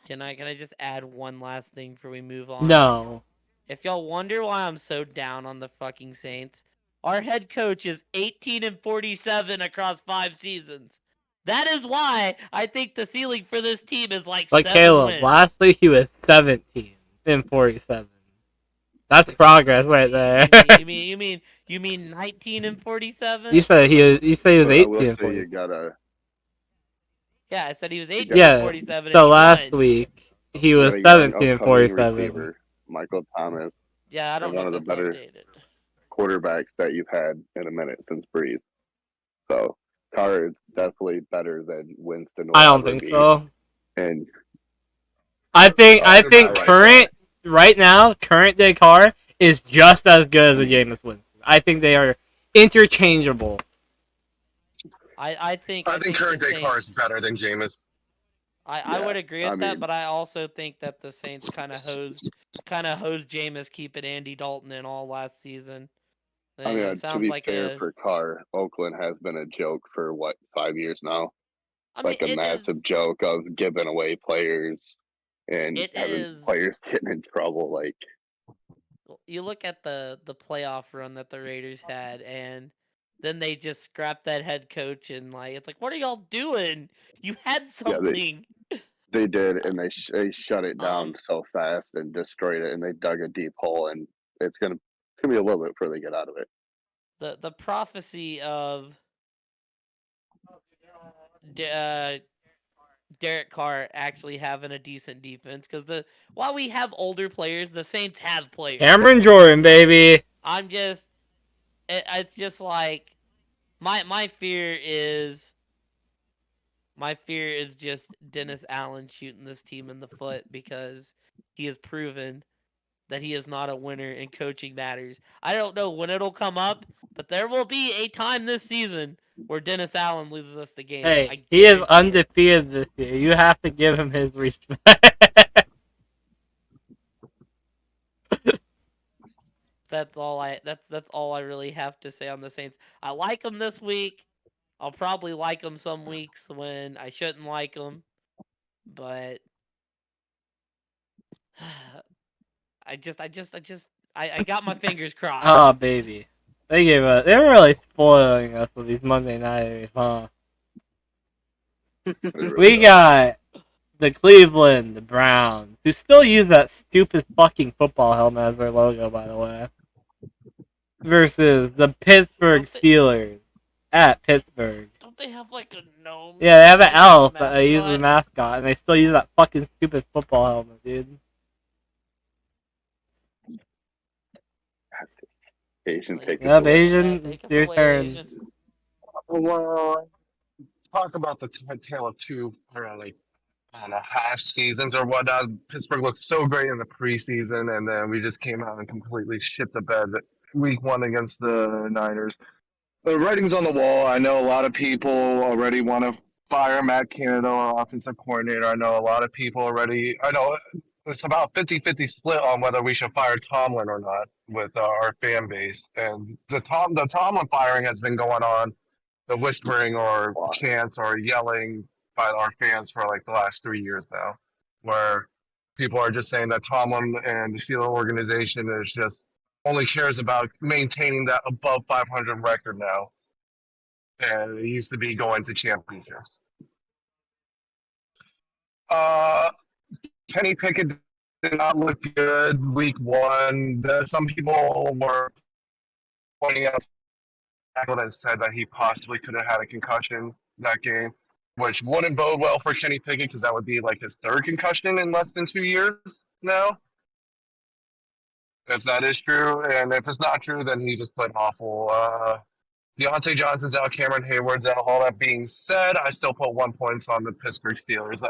Can I just add one last thing before we move on? No. If y'all wonder why I'm so down on the fucking Saints, our head coach is 18-47 across 5 seasons. That is why I think the ceiling for this team is like 7 Caleb, wins. last week he was 17-47. That's progress right there. you mean 19-47? You said he was 18-47. You gotta. Yeah, I said he was 18-47. Yeah. So last week he was 17-47. Michael Thomas. Yeah, I don't know one of the better updated quarterbacks that you've had in a minute since Breeze. So Carr is definitely better than Winston. I don't think so. And I think current day Carr is just as good as a Jameis Winston. I think they are interchangeable. I think current day Carr is better than Jameis. I would agree with that, but I also think that the Saints kind of hosed Jameis keeping Andy Dalton in all last season. To be fair for Carr, Oakland has been a joke for 5 years now. A massive joke of giving away players and having players getting in trouble. Like, you look at the playoff run that the Raiders had, and then they just scrapped that head coach, and it's like, what are y'all doing? You had something. Yeah, they did, and they shut it down so fast and destroyed it, and they dug a deep hole, and it's gonna be a little bit before they get out of it. The prophecy of Derek Carr actually having a decent defense, because while we have older players, the Saints have players. Cameron Jordan, baby. It's just like my fear is just Dennis Allen shooting this team in the foot, because he has proven that he is not a winner and coaching matters. I don't know when it'll come up, but there will be a time this season where Dennis Allen loses us the game. Hey, he is undefeated this year. You have to give him his respect. That's all I really have to say on the Saints. I like them this week. I'll probably like them some weeks when I shouldn't like them, but I got my fingers crossed. Oh baby, they were really spoiling us with these Monday nighters, huh? We got the Cleveland Browns, who still use that stupid fucking football helmet as their logo, by the way, versus the Pittsburgh Steelers at Pittsburgh. Don't they have a gnome? Yeah, they have an elf that they use as a mascot, and they still use that fucking stupid football helmet, dude. Asian, take it away. Asian, your turn. Asian. Well, talk about the tale of two, half seasons or whatnot. Pittsburgh looked so great in the preseason, and then we just came out and completely shit the bed week 1 against the Niners. The writing's on the wall. I know a lot of people already want to fire Matt Canada, our offensive coordinator. I know a lot of people already. I know it's about 50-50 split on whether we should fire Tomlin or not with our fan base. And the Tomlin firing has been going on, the whispering or chants or yelling by our fans for the last 3 years now, where people are just saying that Tomlin and the Steelers organization is just only cares about maintaining that above 500 record now. And it used to be going to championships. Kenny Pickett did not look good week 1. Some people were pointing out that said that he possibly could have had a concussion that game, which wouldn't bode well for Kenny Pickett because that would be like his third concussion in less than 2 years now. If that is true, and if it's not true, then he just played awful. Deontay Johnson's out, Cameron Hayward's out. All that being said, I still put 1 point on the Pittsburgh Steelers.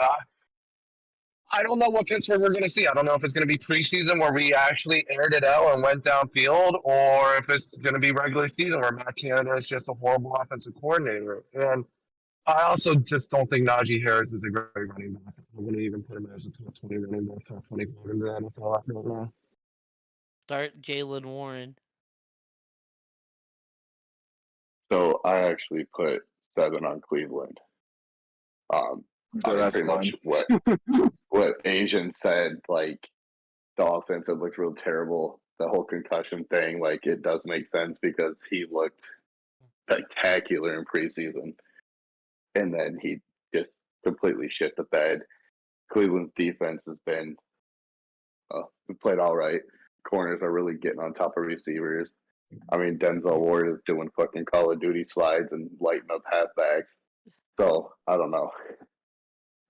I don't know what Pittsburgh we're going to see. I don't know if it's going to be preseason where we actually aired it out and went downfield, or if it's going to be regular season where Matt Canada is just a horrible offensive coordinator. And I also just don't think Najee Harris is a great running back. I wouldn't even put him as a top 20 running back, top 25 in the NFL after that now. Start Jaylen Warren. So I actually put 7 on Cleveland. So that's pretty much what Asian said. Like the offense, it looked real terrible. The whole concussion thing, like it does make sense because he looked spectacular in preseason, and then he just completely shit the bed. Cleveland's defense has been we played all right. Corners are really getting on top of receivers. I mean, Denzel Ward is doing fucking Call of Duty slides and lighting up halfbacks. So I don't know.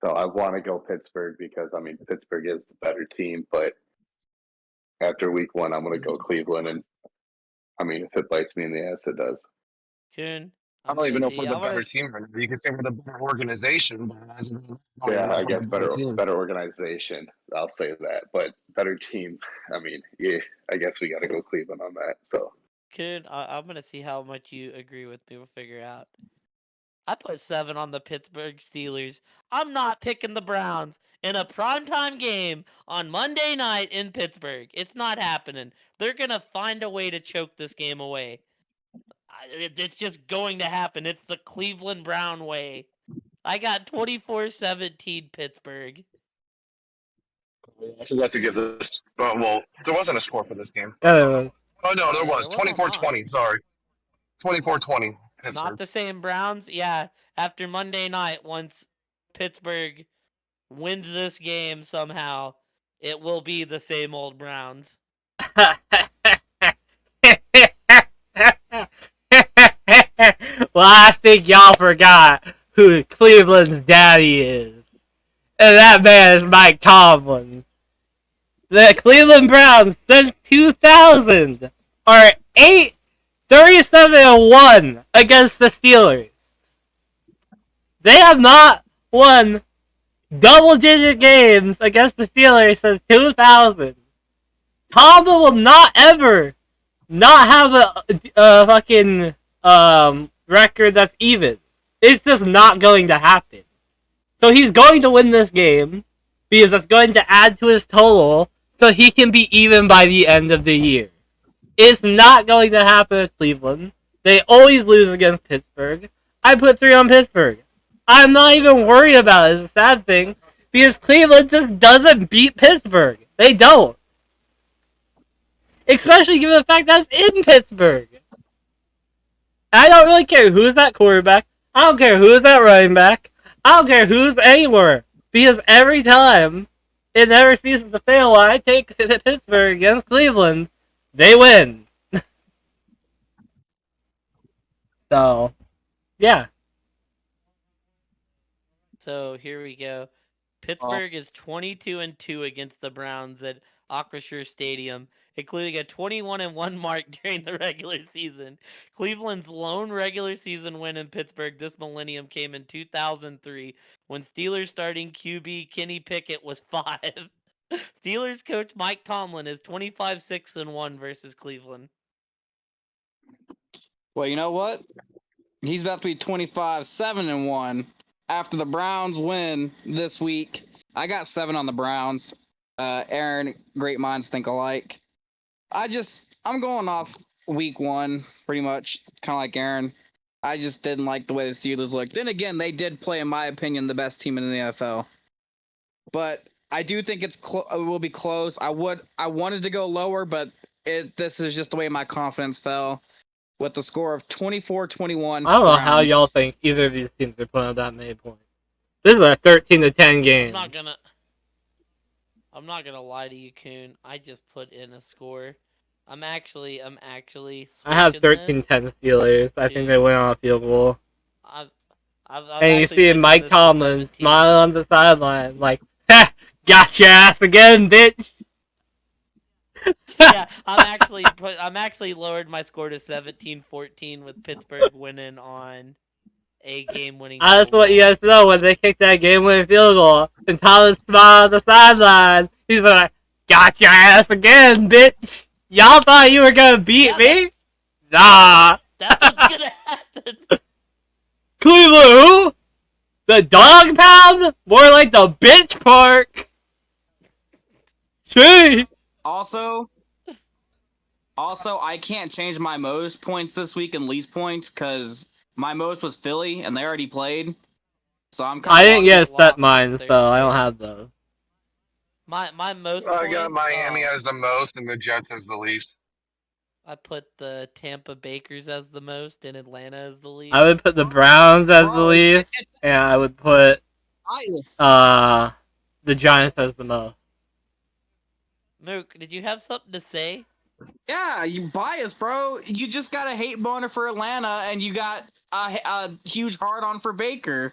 So I want to go Pittsburgh because I mean Pittsburgh is the better team, but after week 1, I'm going to go Cleveland, and I mean if it bites me in the ass, it does. Kuhn. I don't even know if we're the better team right now. You can say we're the better organization, but yeah, I guess better organization. I'll say that, but better team. I mean, yeah, I guess we got to go Cleveland on that. So, Kuhn, I'm gonna see how much you agree with me. We'll figure out. I put 7 on the Pittsburgh Steelers. I'm not picking the Browns in a primetime game on Monday night in Pittsburgh. It's not happening. They're gonna find a way to choke this game away. It's just going to happen. It's the Cleveland Brown way. I got 24-17 Pittsburgh. I forgot to give this. Well, there wasn't a score for this game. Yeah, there was. Oh, no, there was. 24-20, sorry. 24-20, Pittsburgh. Not the same Browns? Yeah, after Monday night, once Pittsburgh wins this game somehow, it will be the same old Browns. Well, I think y'all forgot who Cleveland's daddy is. And that man is Mike Tomlin. The Cleveland Browns since 2000 are 37-1 against the Steelers. They have not won double-digit games against the Steelers since 2000. Tomlin will not ever not have a fucking record that's even. It's just not going to happen. So he's going to win this game because that's going to add to his total so he can be even by the end of the year. It's not going to happen with Cleveland. They always lose against Pittsburgh. I put 3 on Pittsburgh. I'm not even worried about it. It's a sad thing because Cleveland just doesn't beat Pittsburgh. They don't. Especially given the fact that it's in Pittsburgh. I don't really care who's that quarterback. I don't care who's that running back. I don't care who's anywhere. Because every time it never ceases to fail when I take Pittsburgh against Cleveland, they win. So, yeah. So here we go. Pittsburgh is 22-2 against the Browns at Acrisure Stadium, including a 21-1 mark during the regular season. Cleveland's lone regular season win in Pittsburgh this millennium came in 2003 when Steelers starting QB Kenny Pickett was 5. Steelers coach Mike Tomlin is 25-6-1 versus Cleveland. Well, you know what? He's about to be 25-7-1 after the Browns win this week. I got 7 on the Browns. Aaron, great minds think alike. I'm going off week 1, pretty much, kind of like Aaron. I just didn't like the way the Steelers looked. Then again, they did play, in my opinion, the best team in the NFL. But I do think it will be close. I wanted to go lower, but this is just the way my confidence fell. With the score of 24-21. I don't know how y'all think either of these teams are putting up that many points. This is a 13-10 game. I'm not gonna lie to you, Kuhn. I just put in a score. I'm actually. I have 13-10 Steelers. I think they win on a field goal. I'm and you see Mike Tomlin smiling on the sideline, like, "Ha, got your ass again, bitch." Yeah, I'm actually lowered my score to 17-14 with Pittsburgh winning on a game-winning. That's what you guys know when they kick that game-winning field goal, and Tomlin smiles on the sideline. He's like, "Got your ass again, bitch. Y'all thought you were gonna beat me? Nah." That's what's gonna happen. Cleveland, who? The dog pound? More like the bitch park. Gee. Also, I can't change my most points this week and least points because my most was Philly and they already played. So I'm kind of. I didn't get set mine, so I don't have those. My most. I got Miami as the most and the Jets as the least. I put the Tampa Bakers as the most and Atlanta as the least. I would put the Browns as the least, and I would put the Giants as the most. Mook, did you have something to say? Yeah, you biased, bro. You just got a hate boner for Atlanta, and you got a huge hard on for Baker.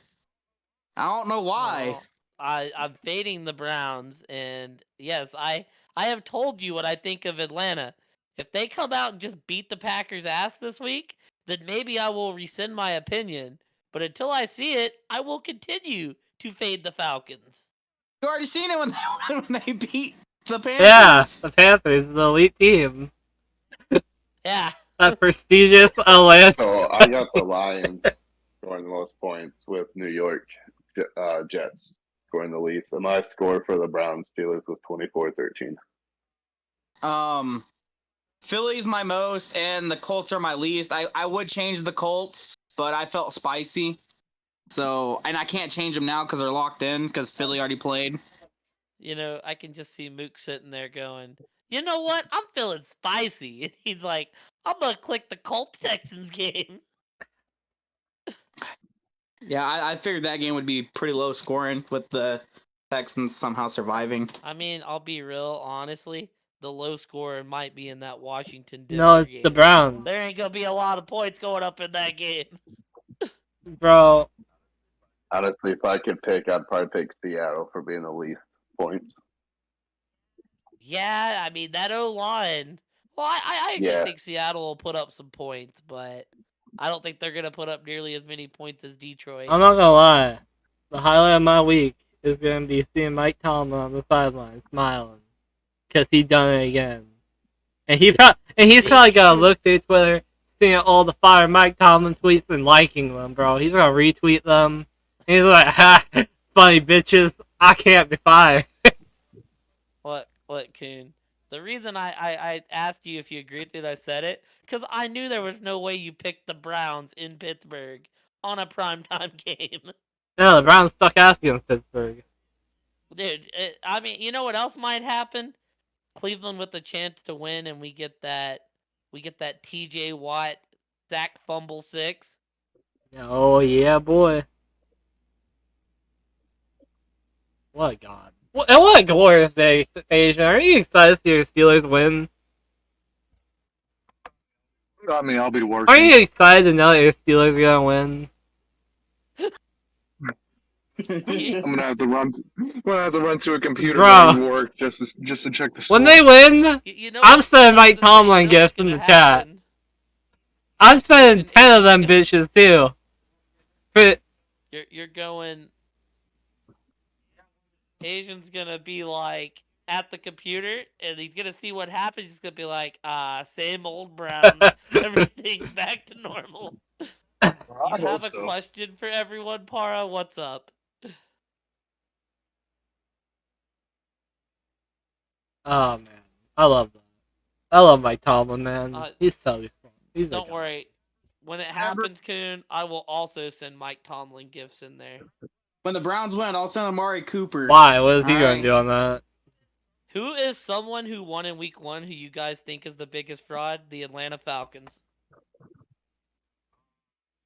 I don't know why. Well, I'm fading the Browns, and yes, I have told you what I think of Atlanta. If they come out and just beat the Packers' ass this week, then maybe I will rescind my opinion. But until I see it, I will continue to fade the Falcons. You already seen it when they beat the Panthers. Yeah, the Panthers, the elite team. Yeah. That prestigious Atlanta. So I got the Lions scoring the most points with New York Jets scoring the least. And my score for the Browns Steelers was 24-13. Philly's my most, and the Colts are my least. I would change the Colts, but I felt spicy. So, and I can't change them now because they're locked in because Philly already played. You know, I can just see Mook sitting there going, you know what? I'm feeling spicy. And he's like, I'm going to click the Colts Texans game. Yeah, I figured that game would be pretty low scoring with the Texans somehow surviving. I mean, I'll be real, honestly. The low score might be in that Washington Denver No, it's game. the Browns. There ain't going to be a lot of points going up in that game. Bro. Honestly, if I could pick, I'd probably pick Seattle for being the least points. Yeah, I mean, that O-line. Well, I actually think Seattle will put up some points, but I don't think they're going to put up nearly as many points as Detroit. I'm not going to lie. The highlight of my week is going to be seeing Mike Tomlin on the sideline smiling. Because he done it again. And he's probably going to look through Twitter, seeing all the fire Mike Tomlin tweets and liking them, bro. He's going to retweet them. And he's like, ha, funny bitches, I can't be fired. What, Coon? The reason I asked you if you agreed with it, I said it, because I knew there was no way you picked the Browns in Pittsburgh on a primetime game. No, the Browns stuck ass against Pittsburgh. Dude, I mean, you know what else might happen? Cleveland with a chance to win, and we get that T.J. Watt sack fumble 6. Oh yeah, boy! What a god! What a glorious day, Asian. Are you excited to see your Steelers win? I mean, I'll be working. Are you excited to know that your Steelers are gonna win? I'm gonna have to run to a computer Bro. work just to check the score. When they win, I'm sending Mike Tomlin gifts in the chat. I'm sending 10 of them bitches too. But you're going. Asian's gonna be like at the computer, and he's gonna see what happens. He's gonna be like, same old Browns. Everything's back to normal. You have a question for everyone, Para? What's up? Oh man, I love that. I love Mike Tomlin, man. He's so good. Don't worry. When it happens, Coon, I will also send Mike Tomlin gifts in there. When the Browns win, I'll send Amari Cooper. Why? What is he going to do on that? Who is someone who won in week 1 who you guys think is the biggest fraud? The Atlanta Falcons.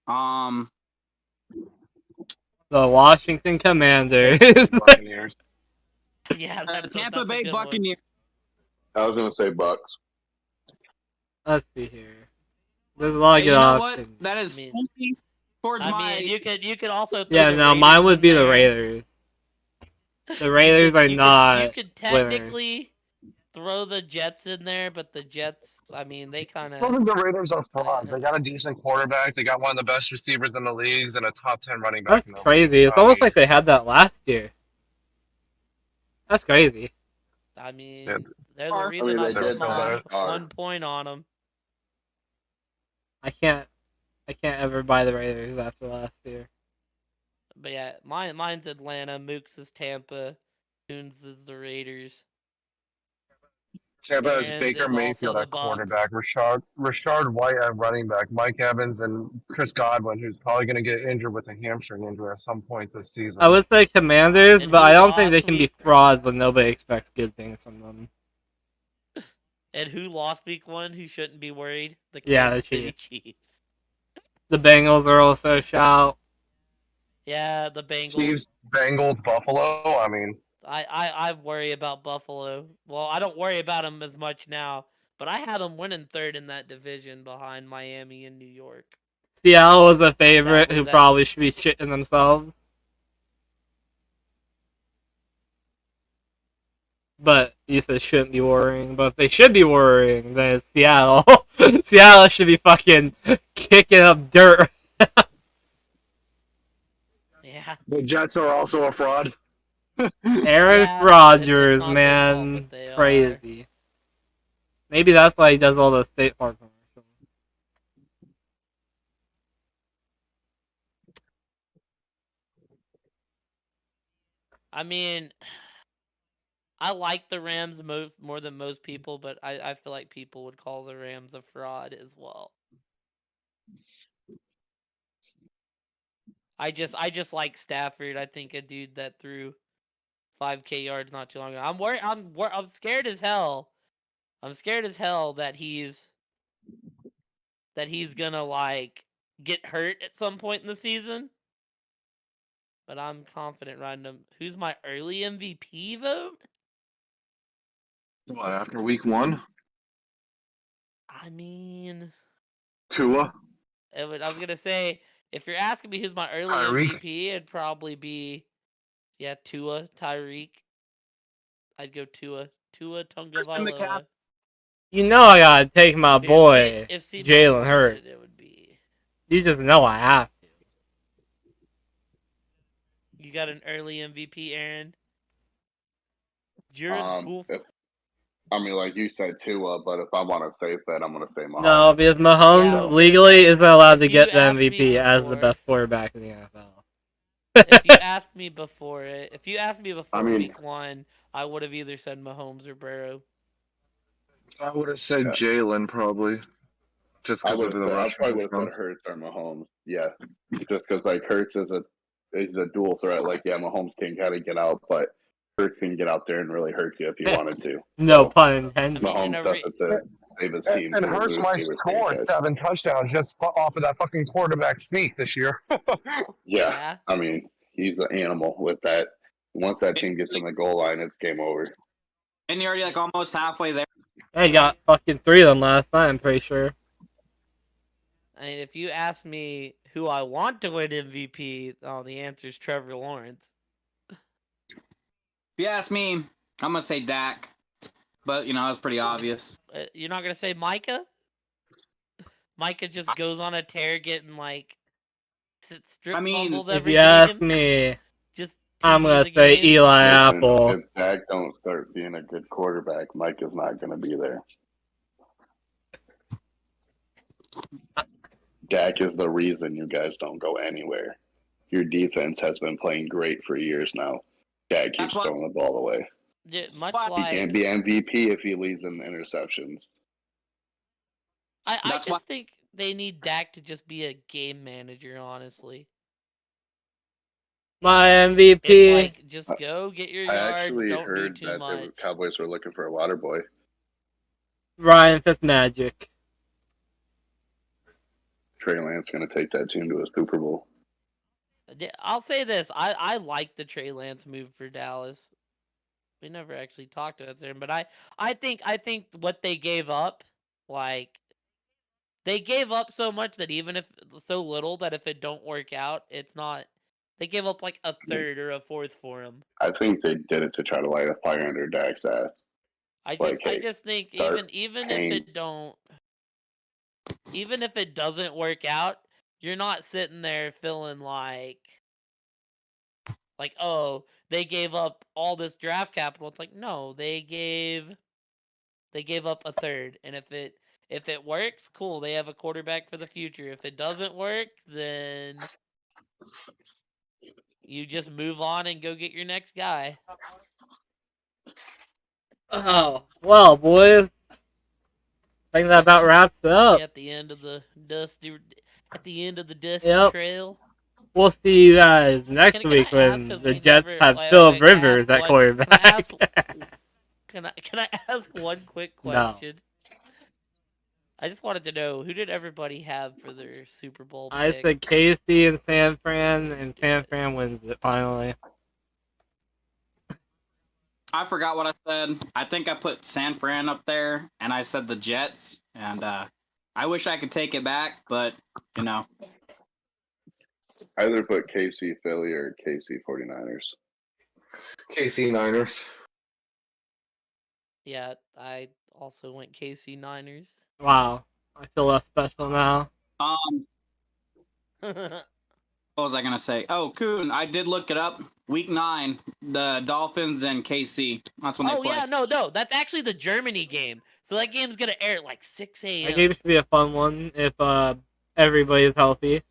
The Washington Commanders. Buccaneers. Yeah, that's Tampa Bay Buccaneers. I was gonna say Bucks. Let's see here. There's a lot of good options. What? That is towards my. You could also throw yeah, the no, Raiders mine would be there. the Raiders. The Raiders are not. You could technically throw the Jets in there, but the Jets, I mean, they kind of. I think the Raiders are frauds. They got a decent quarterback. They got one of the best receivers in the leagues and a top 10 running back. That's crazy. It's almost like they had that last year. That's crazy. I mean, there's a reason I put my 1 point on them. I can't ever buy the Raiders after last year. But yeah, mine's Atlanta, Mooks is Tampa, Coons is the Raiders. Tampa has Baker Mayfield at quarterback, Rashard White at running back, Mike Evans, and Chris Godwin, who's probably going to get injured with a hamstring injury at some point this season. I would say Commanders, but I don't think they can be frauds when nobody expects good things from them. And who lost week 1? Who shouldn't be worried? The Kansas City Chiefs. The Bengals are also shout. Yeah, the Bengals. Chiefs, Bengals, Buffalo. I mean, I worry about Buffalo. Well, I don't worry about them as much now, but I had them winning 3rd in that division behind Miami and New York. Seattle was a favorite who probably should be shitting themselves. But you said shouldn't be worrying. But if they should be worrying, then it's Seattle. Seattle should be fucking kicking up dirt. Yeah. The Jets are also a fraud. Aaron Rodgers, man, crazy. Maybe that's why he does all those State Farm commercials. I mean, I like the Rams more than most people, but I feel like people would call the Rams a fraud as well. I just like Stafford. I think a dude that threw 5K yards not too long ago. I'm scared as hell. I'm scared as hell that he's gonna like get hurt at some point in the season. But I'm confident riding him. Who's my early MVP vote? What, after week 1? I mean, Tua. I was gonna say, if you're asking me who's my early MVP, it'd probably be Tua, Tyreek. I'd go Tua Tagovailoa. You know I gotta take my boy Jalen Hurts. It would be. You just know I have to. You got an early MVP, Aaron? I mean, like you said, Tua, but if I want to say that, I'm going to say Mahomes. No, because Mahomes legally isn't allowed to get the MVP as the best quarterback in the NFL. If you asked me before week 1, I would have either said Mahomes or Burrow. I would have said Jalen probably. Just because of the rush. I probably would have said Hurts or Mahomes. Yeah, just because like Hurts is a dual threat. Like Mahomes can kind of get out, but Hurts can get out there and really hurt you if he wanted to. No pun intended. Mahomes does it to save his team. And Hurts might score 7 touchdowns just off of that fucking quarterback sneak this year. Yeah, I mean, he's an animal with that. Once that team gets in the goal line, it's game over. And you're already like almost halfway there. Yeah, he got fucking 3 of them last night, I'm pretty sure. I mean, if you ask me who I want to win MVP, the answer is Trevor Lawrence. If you ask me, I'm going to say Dak. But, that's pretty obvious. You're not going to say Micah? Micah just goes on a tear getting, like, strip fumbles every game. If you ask me, I'm going to say Eli Apple. If Dak don't start being a good quarterback, Mike is not going to be there. Dak is the reason you guys don't go anywhere. Your defense has been playing great for years now. Dak keeps throwing the ball away. Yeah, he can't be MVP if he leads in interceptions. I just think they need Dak to just be a game manager, honestly. My MVP. It's like, just go get your yards. I actually don't heard do too that much. the Cowboys were looking for a water boy. Ryan Fitzmagic. Trey Lance going to take that team to a Super Bowl. I'll say this. I like the Trey Lance move for Dallas. We never actually talked about it, but I think what they gave up, like, they gave up so much that even if so little that if it don't work out, it's not. They gave up like a third or a fourth for him. I think they did it to try to light a fire under Dak's ass. I just think even if it don't, even if it doesn't work out, you're not sitting there feeling like oh, they gave up all this draft capital. It's like, no, they gave up a third, and if it works, cool, they have a quarterback for the future. If it doesn't work, then you just move on and go get your next guy. Oh, well, boys. I think that about wraps it up. At the end of the dusty Yep. trail. We'll see you guys next week when the Jets have Phillip Rivers at quarterback. Can I ask one quick question? No. I just wanted to know, who did everybody have for their Super Bowl pick? I said Casey and San Fran, and San Fran wins it finally. I forgot what I said. I think I put San Fran up there, and I said the Jets, and I wish I could take it back, but, you know. I either put KC Philly or KC 49ers. KC Niners. Yeah, I also went KC Niners. Wow. I feel less special now. What was I going to say? Oh, Kuhn, I did look it up. Week 9, the Dolphins and KC. That's when they play. Oh, yeah, no. That's actually the Germany game. So that game's going to air at like 6 a.m. That game should be a fun one if everybody's healthy.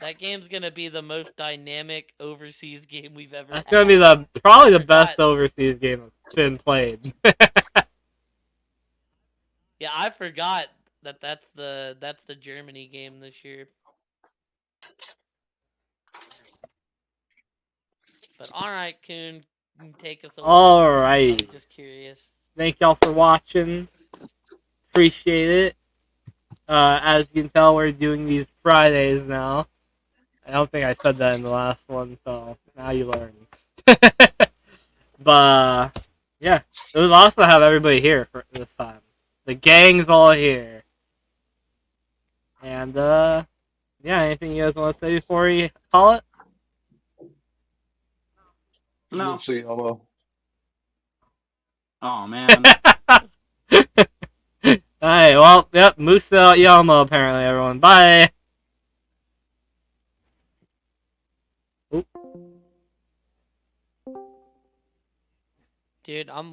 That game's going to be the most dynamic overseas game we've ever had. That's going to be probably the best overseas game that's been played. Yeah, I forgot that's the Germany game this year. But all right, Kuhn, take us away. All right. I'm just curious. Thank y'all for watching. Appreciate it. As you can tell, we're doing these Fridays now. I don't think I said that in the last one, so now you learn. But yeah, it was awesome to have everybody here for this time. The gang's all here. And yeah, anything you guys want to say before we call it? No. See Yomo. Oh, man. Alright, well, yep, Moose out Yomo apparently, everyone. Bye! Oop. Dude, I'm